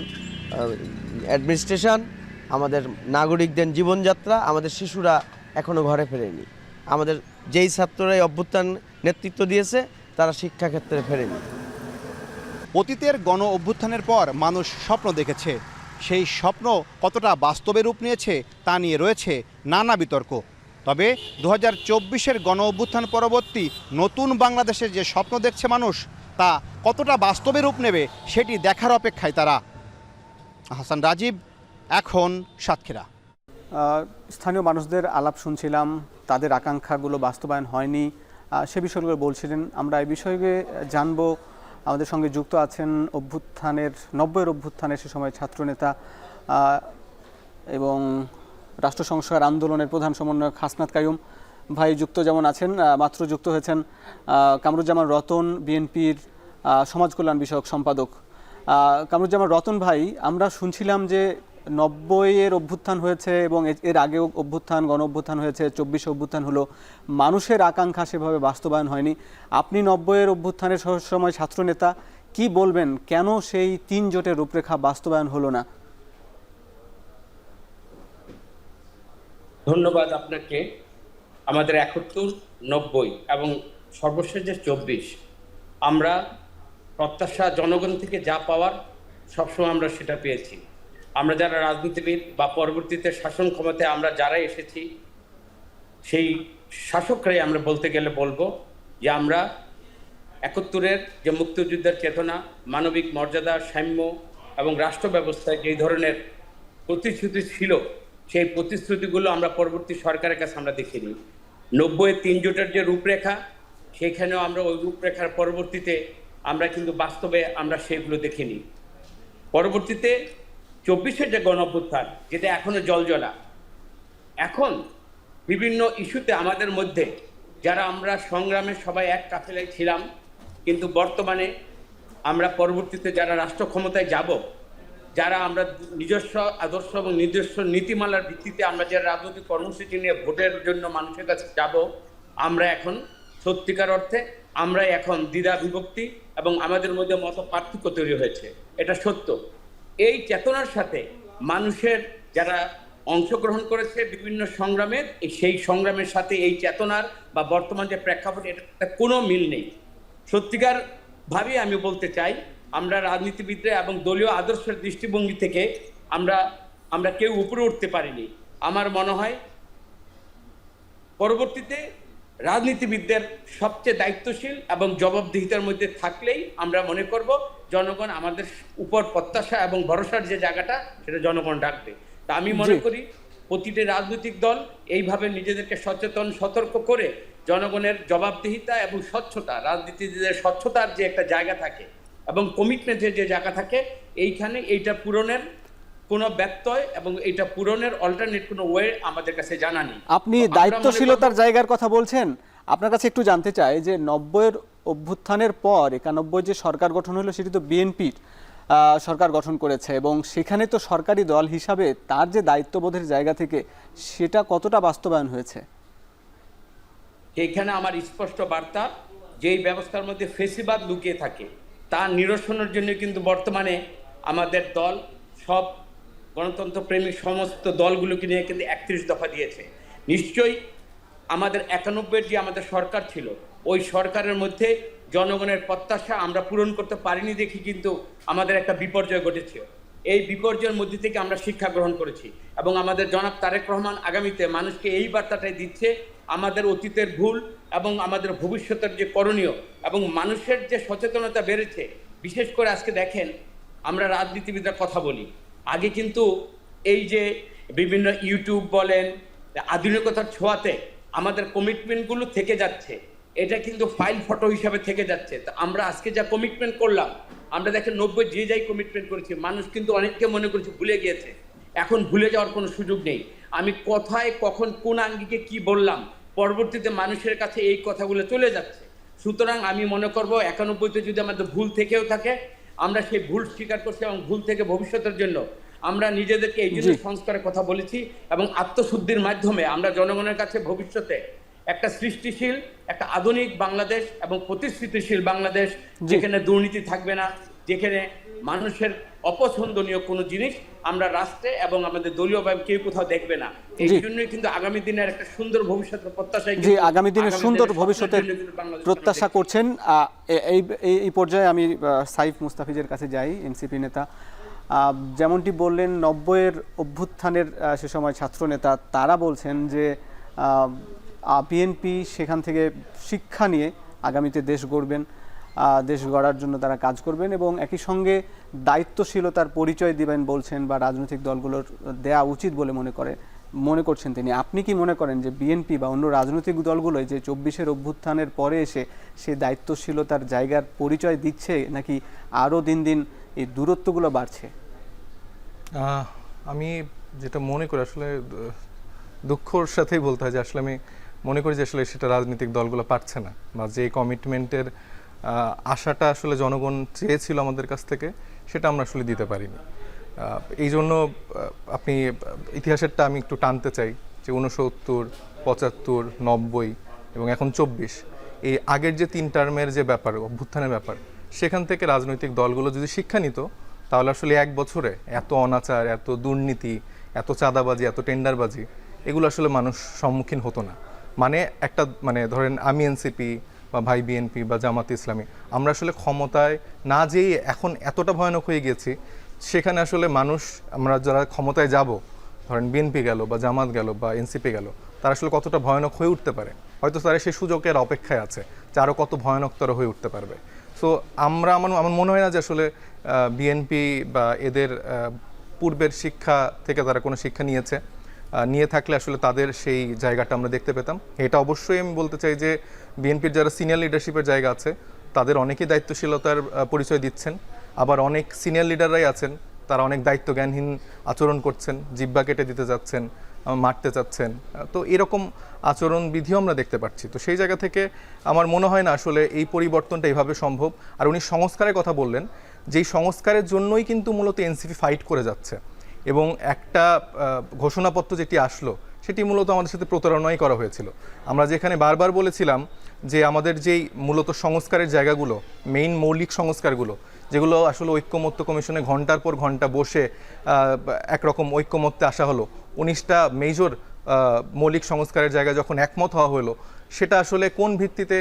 অ্যাডমিনিস্ট্রেশন, আমাদের নাগরিকদের জীবনযাত্রা, আমাদের শিশুরা এখনও ঘরে ফেরেনি। আমাদের যেই ছাত্ররাই অভ্যুত্থান নেতৃত্ব দিয়েছে তারা শিক্ষাক্ষেত্রে ফেরেনি। অতীতের গণ অভ্যুত্থানের পর মানুষ স্বপ্ন দেখেছে, সেই স্বপ্ন কতটা বাস্তবে রূপ নিয়েছে তা নিয়ে রয়েছে নানা বিতর্ক। তবে 2024-এর গণ অভ্যুত্থান পরবর্তী নতুন বাংলাদেশের যে স্বপ্ন দেখছে মানুষ, তা কতটা বাস্তবে রূপ নেবে সেটি দেখার অপেক্ষায় তারা। হাসান রাজীব, এখন সাতক্ষীরা। স্থানীয় মানুষদের আলাপ শুনছিলাম, তাদের আকাঙ্ক্ষাগুলো বাস্তবায়ন হয়নি, সে বিষয়গুলো বলছিলেন। আমরা এই বিষয়ে জানবো। আমাদের সঙ্গে যুক্ত আছেন 90-এর অভ্যুত্থানের সে সময় ছাত্রনেতা এবং রাষ্ট্র সংস্কার আন্দোলনের প্রধান সমন্বয়ক হাসনাত কায়ুম ভাই যুক্ত যেমন আছেন, মাত্র যুক্ত হয়েছেন কামরুজ্জামান রতন, বিএনপির সমাজ কল্যাণ বিষয়ক সম্পাদক। কামরুজ্জামান রতন ভাই, আমরা শুনছিলাম যে 90-এর অভ্যুত্থান হয়েছে এবং এর আগেও অভ্যুত্থান, গণ অভ্যুত্থান হয়েছে, 24 অভ্যুত্থান হলো, মানুষের আকাঙ্ক্ষা সেভাবে বাস্তবায়ন হয়নি। আপনি 90-এর অভ্যুত্থানের সময় ছাত্রনেতা, কি বলবেন কেন সেই 3 জোটের রূপরেখা বাস্তবায়ন হলো না? ধন্যবাদ আপনাকে। আমাদের 71, 90 এবং সর্বশেষ যে 24, আমরা প্রত্যাশা জনগণ থেকে যা পাওয়ার সবসময় আমরা সেটা পেয়েছি। আমরা যারা রাজনীতিবিদ বা পরবর্তীতে শাসন ক্ষমতায় আমরা যারা এসেছি, সেই শাসকরাই আমরা বলতে গেলে বলবো যে আমরা 71-এর যে মুক্তিযুদ্ধের চেতনা, মানবিক মর্যাদা, সাম্য এবং রাষ্ট্র ব্যবস্থায় যেই ধরনের প্রতিশ্রুতি ছিল, সেই প্রতিশ্রুতিগুলো আমরা পরবর্তী সরকারের কাছে আমরা দেখিনি। 90-এর 3 জোটের যে রূপরেখা, সেখানেও আমরা ওই রূপরেখার পরবর্তীতে আমরা কিন্তু বাস্তবে আমরা সেগুলো দেখিনি। পরবর্তীতে 24-এর যে গণ অভ্যুত্থান, যেটা এখনো জলজলা, এখন বিভিন্ন ইস্যুতে আমাদের মধ্যে যারা আমরা সংগ্রামে সবাই এক কাফেলায় ছিলাম, কিন্তু বর্তমানে আমরা পরবর্তীতে যারা রাষ্ট্র ক্ষমতায় যাব, যারা আমরা নিজস্ব আদর্শ এবং নিজস্ব নীতিমালার ভিত্তিতে আমরা যারা রাজনৈতিক কর্মসূচি নিয়ে ভোটের জন্য মানুষের কাছে যাব, আমরা এখন সত্যিকার অর্থে আমরা এখন দ্বিধা বিভক্তি এবং আমাদের মধ্যে মত পার্থক্য তৈরি হয়েছে, এটা সত্য। এই চেতনার সাথে মানুষের যারা অংশগ্রহণ করেছে বিভিন্ন সংগ্রামের, সেই সংগ্রামের সাথে এই চেতনার বা বর্তমান যে প্রেক্ষাপট, এটা কোনো মিল নেই। সত্যিকার ভাবে আমি বলতে চাই, আমরা রাজনীতিবিদরা এবং দলীয় আদর্শের দৃষ্টিভঙ্গি থেকে আমরা কেউ উপরে উঠতে পারিনি। আমার মনে হয় পরবর্তীতে রাজনীতিবিদদের সবচেয়ে দায়িত্বশীল এবং জবাবদিহিতার মধ্যে থাকলেই আমরা মনে করব জনগণ আমাদের উপর প্রত্যাশা এবং ভরসার যে জায়গাটা, সেটা জনগণ রাখবে। তা আমি মনে করি প্রতিটি রাজনৈতিক দল এইভাবে নিজেদেরকে সচেতন, সতর্ক করে জনগণের জবাবদিহিতা এবং স্বচ্ছতা, রাজনীতিবিদদের স্বচ্ছতার যে একটা জায়গা থাকে এবং কমিটমেন্টের যে জায়গা থাকে, এইখানে এইটা পূরণের কোনো ব্যত্যয় এবং এটা পূরণের অল্টারনেট কোনো ওয়ে আমাদের কাছে জানা নেই। আপনি দায়িত্বশীলতার জায়গার কথা বলছেন, আপনার কাছে একটু জানতে চাই যে 90-এর অভ্যুত্থানের পর 91 যে সরকার গঠন হলো, সেটি তো বিএনপির সরকার গঠন করেছে এবং সেখানে তো সরকারি দল হিসাবে তার যে দায়িত্ববোধের জায়গা থেকে সেটা কতটা বাস্তবায়ন হয়েছে? এইখানে আমার স্পষ্ট বার্তা, যেই ব্যবস্থার মধ্যে ফেসিবাদ লুকিয়ে থাকে তার নিরসনের জন্য কিন্তু বর্তমানে আমাদের দল সব গণতন্ত্র প্রেমিক সমস্ত দলগুলোকে নিয়ে কিন্তু 31 দফা দিয়েছে। নিশ্চয়ই আমাদের 91-এর যে আমাদের সরকার ছিল, ওই সরকারের মধ্যে জনগণের প্রত্যাশা আমরা পূরণ করতে পারিনি দেখি কিন্তু আমাদের একটা বিপর্যয় ঘটেছে। এই বিপর্যয়ের মধ্যে থেকে আমরা শিক্ষা গ্রহণ করেছি এবং আমাদের জনাব তারেক রহমান আগামীতে মানুষকে এই বার্তাটাই দিচ্ছে, আমাদের অতীতের ভুল এবং আমাদের ভবিষ্যতের যে করণীয় এবং মানুষের যে সচেতনতা বেড়েছে। বিশেষ করে আজকে দেখেন, আমরা রাজনীতিবিদরা কথা বলি, আগে কিন্তু এই যে বিভিন্ন ইউটিউব বলেন, আধুনিকতার ছোঁয়াতে আমাদের কমিটমেন্টগুলো থেকে যাচ্ছে, এটা কিন্তু ফাইল ফটো হিসাবে থেকে যাচ্ছে। তো আমরা আজকে যা কমিটমেন্ট করলাম, আমরা দেখেন 90 যে যাই কমিটমেন্ট করেছি, মানুষ কিন্তু অনেককে মনে করেছে ভুলে গিয়েছে। এখন ভুলে যাওয়ার কোনো সুযোগ নেই। আমি কোথায় কখন কোন আঙ্গিকে কি বললাম, পরবর্তীতে মানুষের কাছে এই কথাগুলো চলে যাচ্ছে। সুতরাং আমি মনে করব 91-তে যদি আমাদের ভুল থেকেও থাকে, আমরা সেই ভুল স্বীকার করছি এবং ভুল থেকে ভবিষ্যতের জন্য আমরা নিজেদেরকে এই জন্য সংস্কারের কথা বলেছি এবং আত্মশুদ্ধির মাধ্যমে আমরা জনগণের কাছে ভবিষ্যতে একটা সৃষ্টিশীল, একটা আধুনিক বাংলাদেশ এবং প্রতিশ্রুতিশীল বাংলাদেশ, যেখানে দুর্নীতি থাকবে না, যেখানে মানুষের অপছন্দনীয় কোনো জিনিস আমরা রাষ্ট্রে এবং আমাদের দলীয়ভাবে কেউ কোথাও দেখবে না। এই জন্যই কিন্তু আগামী দিনের একটা সুন্দর ভবিষ্যতের প্রত্যাশায় আগামী দিনের সুন্দর ভবিষ্যতের প্রত্যাশা করছেন। এই পর্যায়ে আমি সাইফ মুস্তাফিজের কাছে যাই, এনসিপি নেতা। যেমনটি বললেন, 90-এর অভ্যুত্থানের সে সময় ছাত্রনেতা, তারা বলছেন যে বিএনপি সেখান থেকে শিক্ষা নিয়ে আগামীতে দেশ গড়বেন, দেশ গড়ার জন্য তারা কাজ করবেন এবং একই সঙ্গে দায়িত্বশীলতার পরিচয় দিবেন বলছেন, বা রাজনৈতিক দলগুলোর দেয়া উচিত বলে মনে করছেন তিনি। আপনি কি মনে করেন যে বিএনপি বা অন্য রাজনৈতিক দলগুলোই যে 24-এর অভ্যুত্থানের পরে এসে সেই দায়িত্বশীলতার জায়গার পরিচয় দিচ্ছে, নাকি আরও দিন দিন এই দূরত্বগুলো বাড়ছে? আমি যেটা মনে করি, আসলে দুঃখর সাথেই বলতে হয় যে আসলে আমি মনে করি যে আসলে সেটা রাজনৈতিক দলগুলো পারছে না, বা যে কমিটমেন্টের আশাটা আসলে জনগণ চেয়েছিল আমাদের কাছ থেকে, সেটা আমরা আসলে দিতে পারিনি। এই জন্য আপনি ইতিহাসেরটা আমি একটু টানতে চাই যে 69, 75, 90 এবং এখন 24, এই আগের যে 3 টার্মের যে ব্যাপার, অভ্যুত্থানের ব্যাপার, সেখান থেকে রাজনৈতিক দলগুলো যদি শিক্ষা নিত, তাহলে আসলে 1 বছরে এত অনাচার, এত দুর্নীতি, এত চাঁদাবাজি, এত টেন্ডারবাজি, এগুলো আসলে মানুষ সম্মুখীন হতো না। মানে ধরেন আমি এনসিপি বা ভাই বিএনপি বা জামাত ইসলামী, আমরা আসলে ক্ষমতায় না যেয়ে এখন এতটা ভয়ানক হয়ে গেছি, সেখানে আসলে মানুষ, আমরা যারা ক্ষমতায় যাব, ধরেন বিএনপি গেল বা জামাত গেল বা এনসিপি গেল, তারা আসলে কতটা ভয়ানক হয়ে উঠতে পারে, হয়তো তারা সেই সুযোগের অপেক্ষায় আছে যে আরও কত ভয়ানকতর হয়ে উঠতে পারবে। সো আমার মনে হয় না যে আসলে বিএনপি বা এদের পূর্বের শিক্ষা থেকে তারা কোনো শিক্ষা নিয়ে থাকলে আসলে তাদের সেই জায়গাটা আমরা দেখতে পেতাম। এটা অবশ্যই আমি বলতে চাই যে বিএনপির যারা সিনিয়র লিডারশিপের জায়গা আছে, তাদের অনেকেই দায়িত্বশীলতার পরিচয় দিচ্ছেন, আবার অনেক সিনিয়র লিডাররাই আছেন তারা অনেক দায়িত্বজ্ঞানহীন আচরণ করছেন, জিব্বা কেটে দিতে যাচ্ছেন, মারতে চাচ্ছেন। তো এরকম আচরণবিধিও আমরা দেখতে পাচ্ছি। তো সেই জায়গা থেকে আমার মনে হয় না আসলে এই পরিবর্তনটা এইভাবে সম্ভব। আর উনি সংস্কারের কথা বললেন, যেই সংস্কারের জন্যই কিন্তু মূলত এনসিপি ফাইট করে যাচ্ছে, এবং একটা ঘোষণাপত্র যেটি আসলো সেটি মূলত আমাদের সাথে প্রতারণাই করা হয়েছিল। আমরা যেখানে বারবার বলেছিলাম যে আমাদের যেই মূলত সংস্কারের জায়গাগুলো, মেইন মৌলিক সংস্কারগুলো, যেগুলো আসলে ঐক্যমত্য কমিশনে ঘন্টার পর ঘন্টা বসে একরকম ঐক্যমত্যে আসা হলো, 19টা মেজর মৌলিক সংস্কারের জায়গায় যখন একমত হওয়া হলো, সেটা আসলে কোন ভিত্তিতে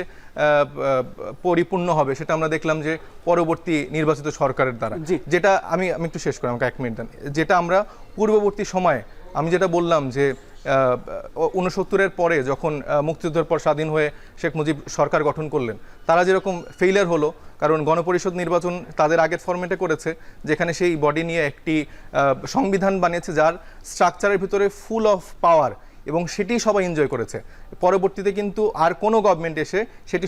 পরিপূর্ণ হবে সেটা আমরা দেখলাম যে পরবর্তী নির্বাচিত সরকারের দ্বারা। যেটা আমি একটু শেষ করি, আমাকে 1 মিনিট দেন। যেটা আমরা পূর্ববর্তী সময়ে আমি যেটা বললাম যে 69-এর পরে যখন মুক্তিযুদ্ধের পর স্বাধীন হয়ে শেখ মুজিব সরকার গঠন করলেন, তারা যেরকম ফেইলিয়ার হলো, কারণ গণপরিষদ নির্বাচন তাদের আগের ফরম্যাটে করেছে, যেখানে সেই বডি নিয়ে একটি সংবিধান বানিয়েছে যার স্ট্রাকচারের ভিতরে ফুল অফ পাওয়ার, এবং সেটি সবাই এনজয় করেছে। পরবর্তীতে কিন্তু আর কোনো গভর্নমেন্ট এসে সেটি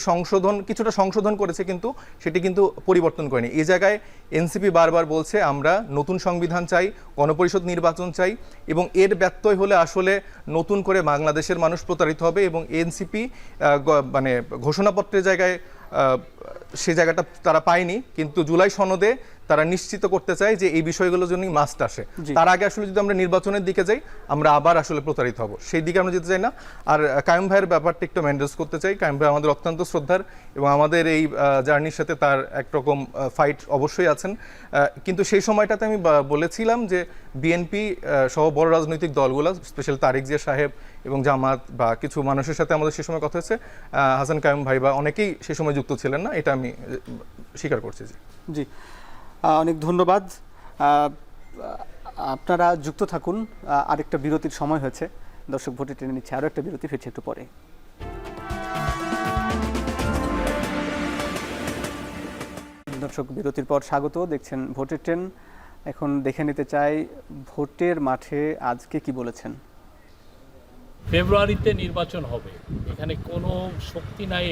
কিছুটা সংশোধন করেছে, কিন্তু সেটি কিন্তু পরিবর্তন করেনি। এই জায়গায় এনসিপি বারবার বলছে আমরা নতুন সংবিধান চাই, গণপরিষদ নির্বাচন চাই, এবং এর ব্যত্যয় হলে আসলে নতুন করে বাংলাদেশের মানুষ প্রতারিত হবে। এবং এনসিপি মানে ঘোষণাপত্রের জায়গায় সে জায়গাটা তারা পায়নি, কিন্তু জুলাই সনদে তারা নিশ্চিত করতে চায় যে এই বিষয়গুলোর জন্যই মাস্ট আসে। তার আগে আসলে যদি আমরা নির্বাচনের দিকে যাই, আমরা আবার আসলে প্রতারিত হব, সেই দিকে আমরা যেতে চাই না। আর কায়েম ভাইয়ের ব্যাপারটা একটু মেনটেন করতে চাই। কায়েম ভাই আমাদের অত্যন্ত শ্রদ্ধার, এবং আমাদের এই জার্নির সাথে তার একরকম ফাইট অবশ্যই আছেন। কিন্তু সেই সময়টাতে আমি বলেছিলাম যে বিএনপি সহ বড় রাজনৈতিক দলগুলো, স্পেশাল তারেক জিয়া সাহেব এবং জামাত বা কিছু মানুষের সাথে আমাদের সে সময় কথা হয়েছে, হাসান কায়েম ভাই বা অনেকেই সে সময় যুক্ত ছিলেন না, এটা আমি স্বীকার করছি। জি, অনেক ধন্যবাদ। আপনারা যুক্ত থাকুন, আরেকটা বিরতির সময় হয়েছে, দর্শক ভোটে টেনে নিচ্ছে, আরও একটা বিরতি, ফিরছে একটু পরে। দর্শক বিরতির পর স্বাগত, দেখছেন ভোটের ট্রেন। এখন দেখে নিতে চাই ভোটের মাঠে আজকে কি বলেছেন। ফেব্রুয়ারিতে নির্বাচন হবে, এখানে কোনো শক্তি নাই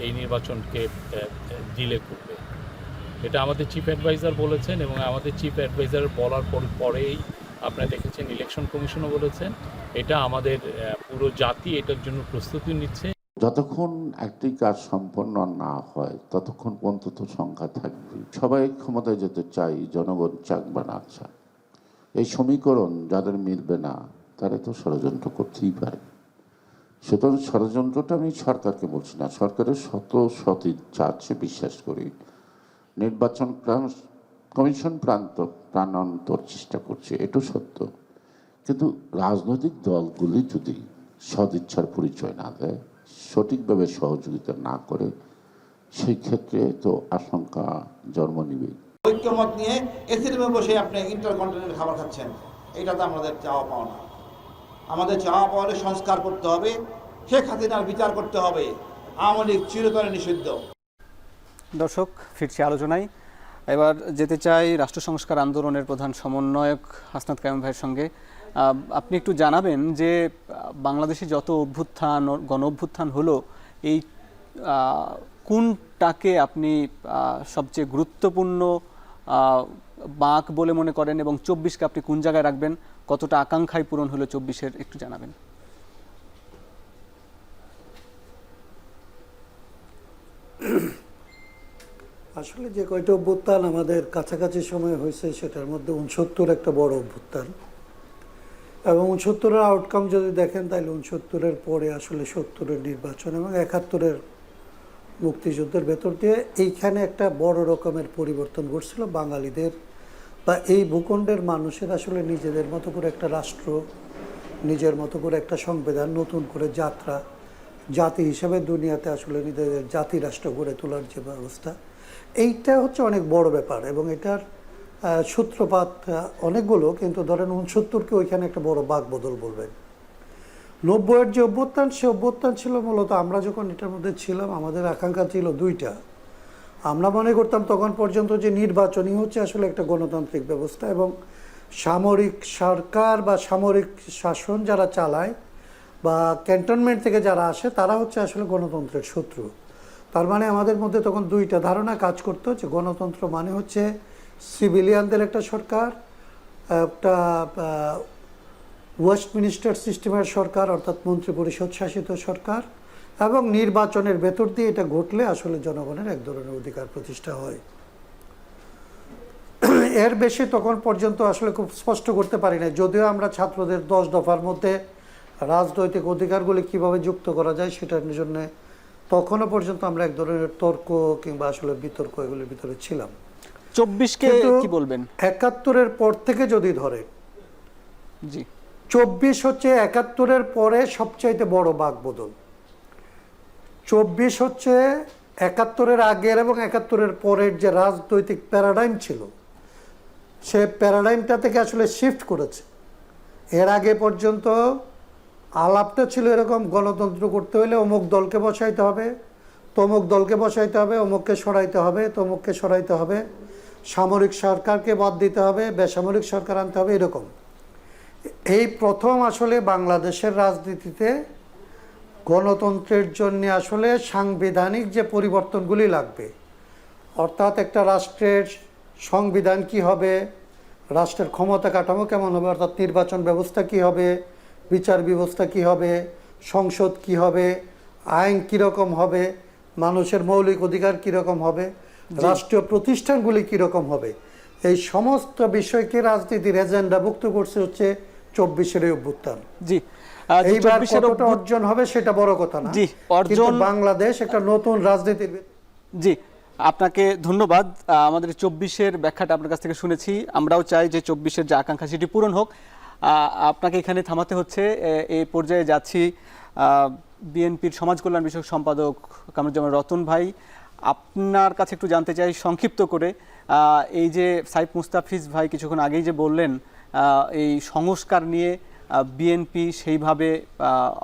এই নির্বাচনকে ডিলে করবে। এটা আমাদের চিফ অ্যাডভাইজার বলেছেন, এবং আমাদের চিফ অ্যাডভাইজার বলার পরেই আপনারা দেখেছেন ইলেকশন কমিশনও বলেছেন। এটা আমাদের পুরো জাতি এটার জন্য প্রস্তুতি নিচ্ছে। যতক্ষণ একটি কাজ সম্পন্ন না হয় ততক্ষণ অন্তত সংখ্যা থাকবে। সবাই ক্ষমতায় যেতে চাই, জনগণ চাক বা না চাক, এই সমীকরণ যাদের মিলবে না তারা তো ষড়যন্ত্র করতেই পারে। সুতরাং ষড়যন্ত্রটা আমি সরকারকে বলছি না, সরকারের সৎ ইচ্ছা আছে বিশ্বাস করি। নির্বাচন কমিশন প্রাণান্তর চেষ্টা করছে, এটা সত্য। কিন্তু রাজনৈতিক দলগুলি যদি সদিচ্ছার পরিচয় না দেয়, সঠিকভাবে সহযোগিতা না করে, সেই ক্ষেত্রে তো আশঙ্কা জন্ম নিবে। ঐক্যমত নিয়ে এসি রুমে বসে আপনি ইন্টারকন্টিনেন্টাল খাবার খাচ্ছেন, এটা তো আমাদের চাওয়া পাওয়া না। আমাদের চাওয়া পাওয়া হলে সংস্কার করতে হবে, শেখ হাসিনার বিচার করতে হবে, আওয়ামী লীগ চিরতরে নিষিদ্ধ। দর্শক ফিরছি আলোচনায়, এবার যেতে চাই রাষ্ট্র সংস্কার আন্দোলনের প্রধান সমন্বয়ক হাসনাত কায়েম ভাইয়ের সঙ্গে। আপনি একটু জানাবেন যে বাংলাদেশে যত গণ অভ্যুত্থান হলো, এই কোনটাকে আপনি সবচেয়ে গুরুত্বপূর্ণ বাঁক বলে মনে করেন, এবং 24কে আপনি কোন জায়গায় রাখবেন, কতটা আকাঙ্ক্ষায় পূরণ হলো 24-এর, একটু জানাবেন। আসলে যে কয়টা অভ্যুত্থান আমাদের কাছাকাছি সময় হয়েছে সেটার মধ্যে 69 একটা বড় অভ্যুত্থান, এবং 69-এর আউটকাম যদি দেখেন তাহলে 69-এর পরে আসলে 70-এর নির্বাচন এবং 71-এর মুক্তিযুদ্ধের ভেতর দিয়ে এইখানে একটা বড় রকমের পরিবর্তন ঘটছিল। বাঙালিদের বা এই ভূখণ্ডের মানুষের আসলে নিজেদের মতো করে একটা রাষ্ট্র, নিজের মতো করে একটা সংবিধান, নতুন করে যাত্রা, জাতি হিসেবে দুনিয়াতে আসলে নিজেদের জাতি রাষ্ট্র গড়ে তোলার যে ব্যবস্থা, এইটা হচ্ছে অনেক বড় ব্যাপার। এবং এটার সূত্রপাত অনেকগুলো, কিন্তু ধরেন 69-কে ওইখানে একটা বড় বাকবদল বলবেন। 90-এর যে অভ্যুত্থান, সে অভ্যুত্থান ছিল মূলত আমরা যখন এটার মধ্যে ছিলাম আমাদের আকাঙ্ক্ষা ছিল দুইটা। আমরা মনে করতাম তখন পর্যন্ত যে নির্বাচনই হচ্ছে আসলে একটা গণতান্ত্রিক ব্যবস্থা, এবং সামরিক সরকার বা সামরিক শাসন যারা চালায় বা ক্যান্টনমেন্ট থেকে যারা আসে তারা হচ্ছে আসলে গণতন্ত্রের শত্রু। তার মানে আমাদের মধ্যে তখন দুইটা ধারণা কাজ করতো, যে গণতন্ত্র মানে হচ্ছে সিভিলিয়ানদের একটা সরকার, একটা ওয়েস্টমিনিস্টার সিস্টেমের সরকার, অর্থাৎ মন্ত্রী পরিষদ শাসিত সরকার, এবং নির্বাচনের ভেতর দিয়ে এটা ঘটলে আসলে জনগণের এক ধরনের অধিকার প্রতিষ্ঠা হয়। এর বেশি তখন পর্যন্ত আসলে খুব স্পষ্ট করতে পারি না, যদিও আমরা ছাত্রদের 10 দফার মধ্যে রাজনৈতিক অধিকারগুলি কিভাবে যুক্ত করা যায় সেটার জন্য তখনও পর্যন্ত আমরা এক ধরনের তর্ক কিংবা আসলে বিতর্ক এগুলির ভিতরে ছিলাম। 24-কে কি বলবেন? 71-এর পর থেকে যদি ধরে, জি, 24 হচ্ছে 71-এর পরে সবচাইতে বড় বাকবদল। 24 হচ্ছে 71-এর আগের এবং 71-এর পরের যে রাজনৈতিক প্যারাডাইম ছিল, সে প্যারাডাইমটা থেকে আসলে শিফট করেছে। এর আগে পর্যন্ত আলাপটা ছিল এরকম, গণতন্ত্র করতে হলে অমুক দলকে বসাইতে হবে, তমুক দলকে বসাইতে হবে, অমুককে সরাইতে হবে, তমুককে সরাইতে হবে, সামরিক সরকারকে বাদ দিতে হবে, বেসামরিক সরকার আনতে হবে, এরকম। এই প্রথম আসলে বাংলাদেশের রাজনীতিতে গণতন্ত্রের জন্য আসলে সাংবিধানিক যে পরিবর্তনগুলি লাগবে, অর্থাৎ একটা রাষ্ট্রের সংবিধান কি হবে, রাষ্ট্রের ক্ষমতা কাঠামো কেমন হবে, অর্থাৎ নির্বাচন ব্যবস্থা কি হবে, বিচার ব্যবস্থা কি হবে, সংসদ কি হবে, আইন কীরকম হবে, মানুষের মৌলিক অধিকার কীরকম হবে, রাষ্ট্রীয় প্রতিষ্ঠানগুলি কীরকম হবে, এই সমস্ত বিষয়কে রাজনীতির এজেন্ডাভুক্ত করছে হচ্ছে 24-এর অভ্যুত্থান। জি, এইবার কতটা অর্জন হবে সেটা বড় কথা না, জি, কিন্তু বাংলাদেশ একটা নতুন রাজনীতির। জি, আপনাকে ধন্যবাদ। আমাদের 24-এর ব্যাখ্যাটা আপনার কাছ থেকে শুনেছি। আমরাও চাই যে 24-এর যে আকাঙ্ক্ষা সেটি পূরণ হোক। আপনাকে এখানে থামাতে হচ্ছে। এই পর্যায়ে যাচ্ছি বিএনপির সমাজ কল্যাণ বিষয়ক সম্পাদক কামরুজ্জামান রতন ভাই, আপনার কাছে একটু জানতে চাই সংক্ষিপ্ত করে, এই যে সাইফ মুস্তাফিজ ভাই কিছুক্ষণ আগেই যে বললেন এই সংস্কার নিয়ে বিএনপি সেইভাবে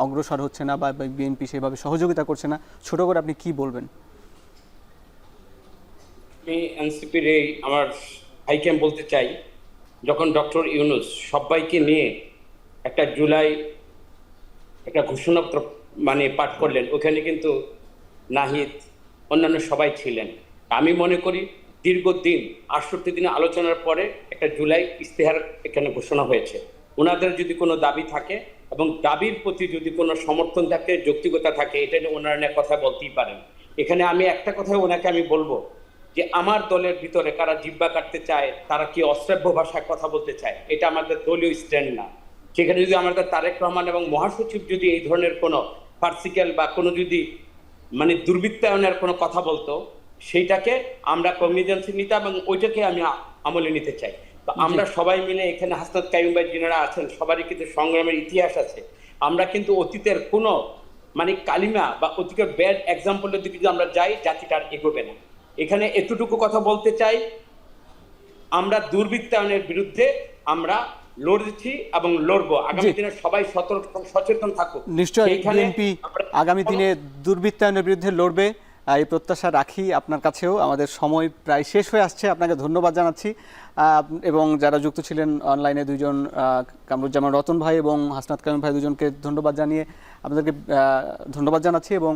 অগ্রসর হচ্ছে না বা বিএনপি সেইভাবে সহযোগিতা করছে না, ছোট করে আপনি কি বলবেন? আমি এনসিপির আমার ভাইকে বলতে চাই, যখন ডক্টর ইউনূস সবাইকে নিয়ে একটা জুলাই একটা ঘোষণাপত্র পাঠ করলেন, ওখানে কিন্তু নাহিদ অন্যান্য সবাই ছিলেন। আমি মনে করি দীর্ঘদিন 68 দিনের আলোচনার পরে একটা জুলাই ইশতেহার এখানে ঘোষণা হয়েছে। ওনাদের যদি কোনো দাবি থাকে এবং দাবির প্রতি যদি কোনো সমর্থন থাকে, যৌক্তিকতা থাকে, এটা নিয়ে ওনারা কথা বলতেই পারেন। এখানে আমি একটা কথা ওনাকে আমি বলবো যে আমার দলের ভিতরে কারা জিব্বা কাটতে চায়, তারা কি অশ্রাব্য ভাষায় কথা বলতে চায়, এটা আমাদের দলীয় স্ট্যান্ড না। সেখানে যদি আমাদের তারেক রহমান এবং মহাসচিব যদি এই ধরনের কোনো পার্সিক্যাল বা কোনো যদি দুর্বৃত্তায়নের কোনো কথা বলতো, সেইটাকে আমরা কগনিজেন্সে নিতাম এবং ওইটাকে আমি আমলে নিতে চাই। তো আমরা সবাই মিলে এখানে হাসনাত কাইয়ুম ভাই যিনারা আছেন, সবারই কিন্তু সংগ্রামের ইতিহাস আছে। আমরা কিন্তু অতীতের কোনো কালিমা বা অতীতের ব্যাড এক্সাম্পলের দিকে যদি আমরা যাই, জাতিটা আর এগোবে না। এখানে এতটুকু কথা বলতে চাই, আমরা দুর্বৃত্তায়নের বিরুদ্ধে আমরা লড়ছি এবং লড়বো। আগামী দিনে সবাই সচেতন থাকুক। নিশ্চয়ই বিএনপি আগামী দিনে দুর্বৃত্তায়নের বিরুদ্ধে লড়বে, এই প্রত্যাশা রাখি আপনার কাছেও। আমাদের সময় প্রায় শেষ হয়ে আসছে, আপনাকে ধন্যবাদ জানাচ্ছি। এবং যারা যুক্ত ছিলেন অনলাইনে, দুইজন কামরুজ্জামান রতন ভাই এবং হাসনাত কাইয়ুম ভাই, দুজনকে ধন্যবাদ জানিয়ে আপনাদেরকে ধন্যবাদ জানাচ্ছি। এবং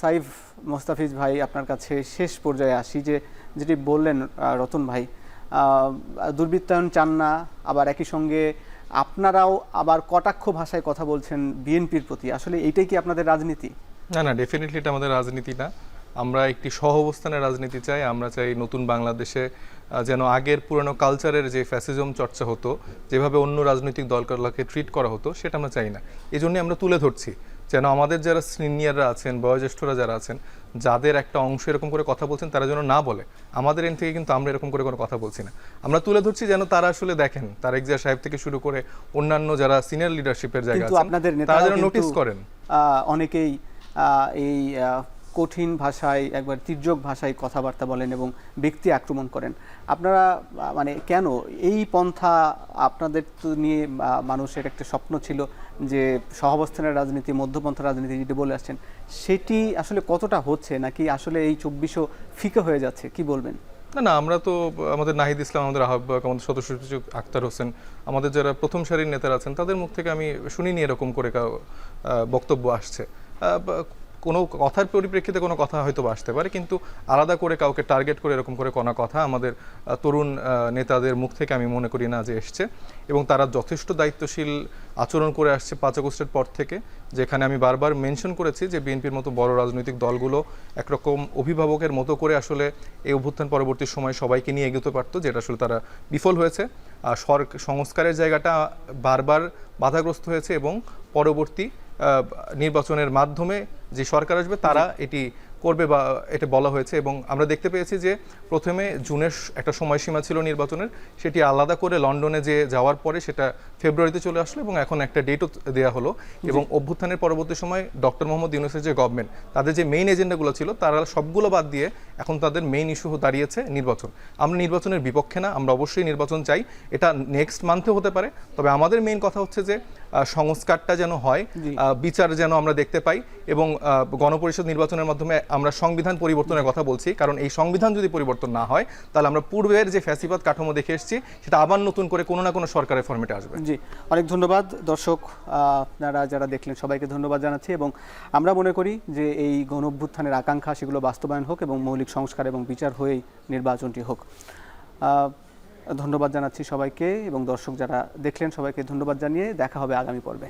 সাইফ মুস্তাফিজ ভাই, আপনার কাছে শেষ পর্যায়ে আসি, যেটি বললেন রতন ভাই, দুর্বৃত্তায়ন চান না, আবার একই সঙ্গে আপনারাও আবার কটাক্ষ ভাষায় কথা বলছেন বিএনপির প্রতি। আসলে এইটাই কি আপনাদের রাজনীতি? না, ডেফিনেটলি এটা আমাদের রাজনীতি না। আমরা একটি সহাবস্থানের রাজনীতি চাই। আমরা চাই নতুন বাংলাদেশে যেন আগের পুরনো কালচারের যে ফ্যাসিজম চর্চা হতো, যেভাবে অন্য রাজনৈতিক দলগুলোকে ট্রিট করা হতো, সেটা আমরা চাই না। এই জন্যই আমরা তুলে ধরছি যেন আমাদের যারা সিনিয়ররা আছেন, বয়োজ্যেষ্ঠরা যারা আছেন, যাদের একটা অংশ এরকম করে কথা বলছেন, তারা যেন না বলে। আমাদের এন থেকে কিন্তু আমরা এরকম করে কোনো কথা বলছি না। আমরা তুলে ধরছি যেন তারা আসলে দেখেন, তারেক জিয়া সাহেব থেকে শুরু করে অন্যান্য যারা সিনিয়র লিডারশিপের জায়গা কিন্তু আছেন, আপনাদের তারা নেতারা যেন কিন্তু নোটিস করেন। অনেকেই এই কঠিন ভাষায়, একবার তির্যক ভাষায় কথাবার্তা বলেন এবং ব্যক্তি আক্রমণ করেন। আপনারা মানে কেন এই পন্থা? আপনাদের তো নিয়ে মানুষের একটা স্বপ্ন ছিল যে সহাবস্থানের রাজনীতি, মধ্যপন্থা রাজনীতি যেটি বলে আসছেন, সেটি আসলে কতটা হচ্ছে, নাকি আসলে এই 2400 ফিকে হয়ে যাচ্ছে? কি বলবেন? না, আমরা তো আমাদের নাহিদ ইসলাম, আমাদের আহ্বায়ক, আমাদের সদস্য সচিব আক্তার হোসেন, আমাদের যারা প্রথম সারির নেতারা আছেন, তাদের মুখ থেকে আমি শুনিনি এরকম করে বক্তব্য আসছে। কোনো কথার পরিপ্রেক্ষিতে কোনো কথা হয়তো আসতে পারে, কিন্তু আলাদা করে কাউকে টার্গেট করে এরকম করে কোনো কথা আমাদের তরুণ নেতাদের মুখ থেকে আমি মনে করি না যে এসছে। এবং তারা যথেষ্ট দায়িত্বশীল আচরণ করে আসছে 5 আগস্টের পর থেকে, যেখানে আমি বারবার মেনশন করেছি যে বিএনপির মতো বড় রাজনৈতিক দলগুলো একরকম অভিভাবকের মতো করে আসলে এই অভ্যুত্থান পরবর্তী সময় সবাইকে নিয়ে এগোতে পারতো, যেটা আসলে তারা বিফল হয়েছে। সংস্কারের জায়গাটা বারবার বাধাগ্রস্ত হয়েছে এবং পরবর্তী নির্বাচনের মাধ্যমে যে সরকার আসবে তারা এটি করবে বা এটা বলা হয়েছে। এবং আমরা দেখতে পেয়েছি যে প্রথমে জুনের একটা সময়সীমা ছিল নির্বাচনের, সেটি আলাদা করে লন্ডনে যে যাওয়ার পরে সেটা ফেব্রুয়ারিতে চলে আসলো এবং এখন একটা ডেটও দেওয়া হলো। এবং অভ্যুত্থানের পরবর্তী সময় ডক্টর মোহাম্মদ ইউনূসের যে গভর্নমেন্ট, তাদের যে মেইন এজেন্ডাগুলো ছিল তারা সবগুলো বাদ দিয়ে এখন তাদের মেইন ইস্যু দাঁড়িয়েছে নির্বাচন। আমরা নির্বাচনের বিপক্ষে না, আমরা অবশ্যই নির্বাচন চাই, এটা নেক্সট মান্থে হতে পারে। তবে আমাদের মেইন কথা হচ্ছে যে সংস্কারটা যেন হয়, বিচার যেন আমরা দেখতে পাই এবং গণপরিষদ নির্বাচনের মাধ্যমে আমরা সংবিধান পরিবর্তনের কথা বলছি। কারণ এই সংবিধান যদি পরিবর্তন না হয়, তাহলে আমরা পূর্বের যে ফ্যাসিবাদ কাঠামো দেখে এসেছি সেটা আবার নতুন করে কোনো না কোনো সরকারের ফরম্যাটে আসবে। জি, অনেক ধন্যবাদ দর্শক, আপনারা যারা দেখলেন সবাইকে ধন্যবাদ জানাচ্ছি। এবং আমরা মনে করি যে এই গণ অভ্যুত্থানের আকাঙ্ক্ষা সেগুলো বাস্তবায়ন হোক এবং মৌলিক সংস্কার এবং বিচার হয়েই নির্বাচনটি হোক। ধন্যবাদ জানাচ্ছি সবাইকে এবং দর্শক যারা দেখলেন সবাইকে ধন্যবাদ জানিয়ে দেখা হবে আগামী পর্বে।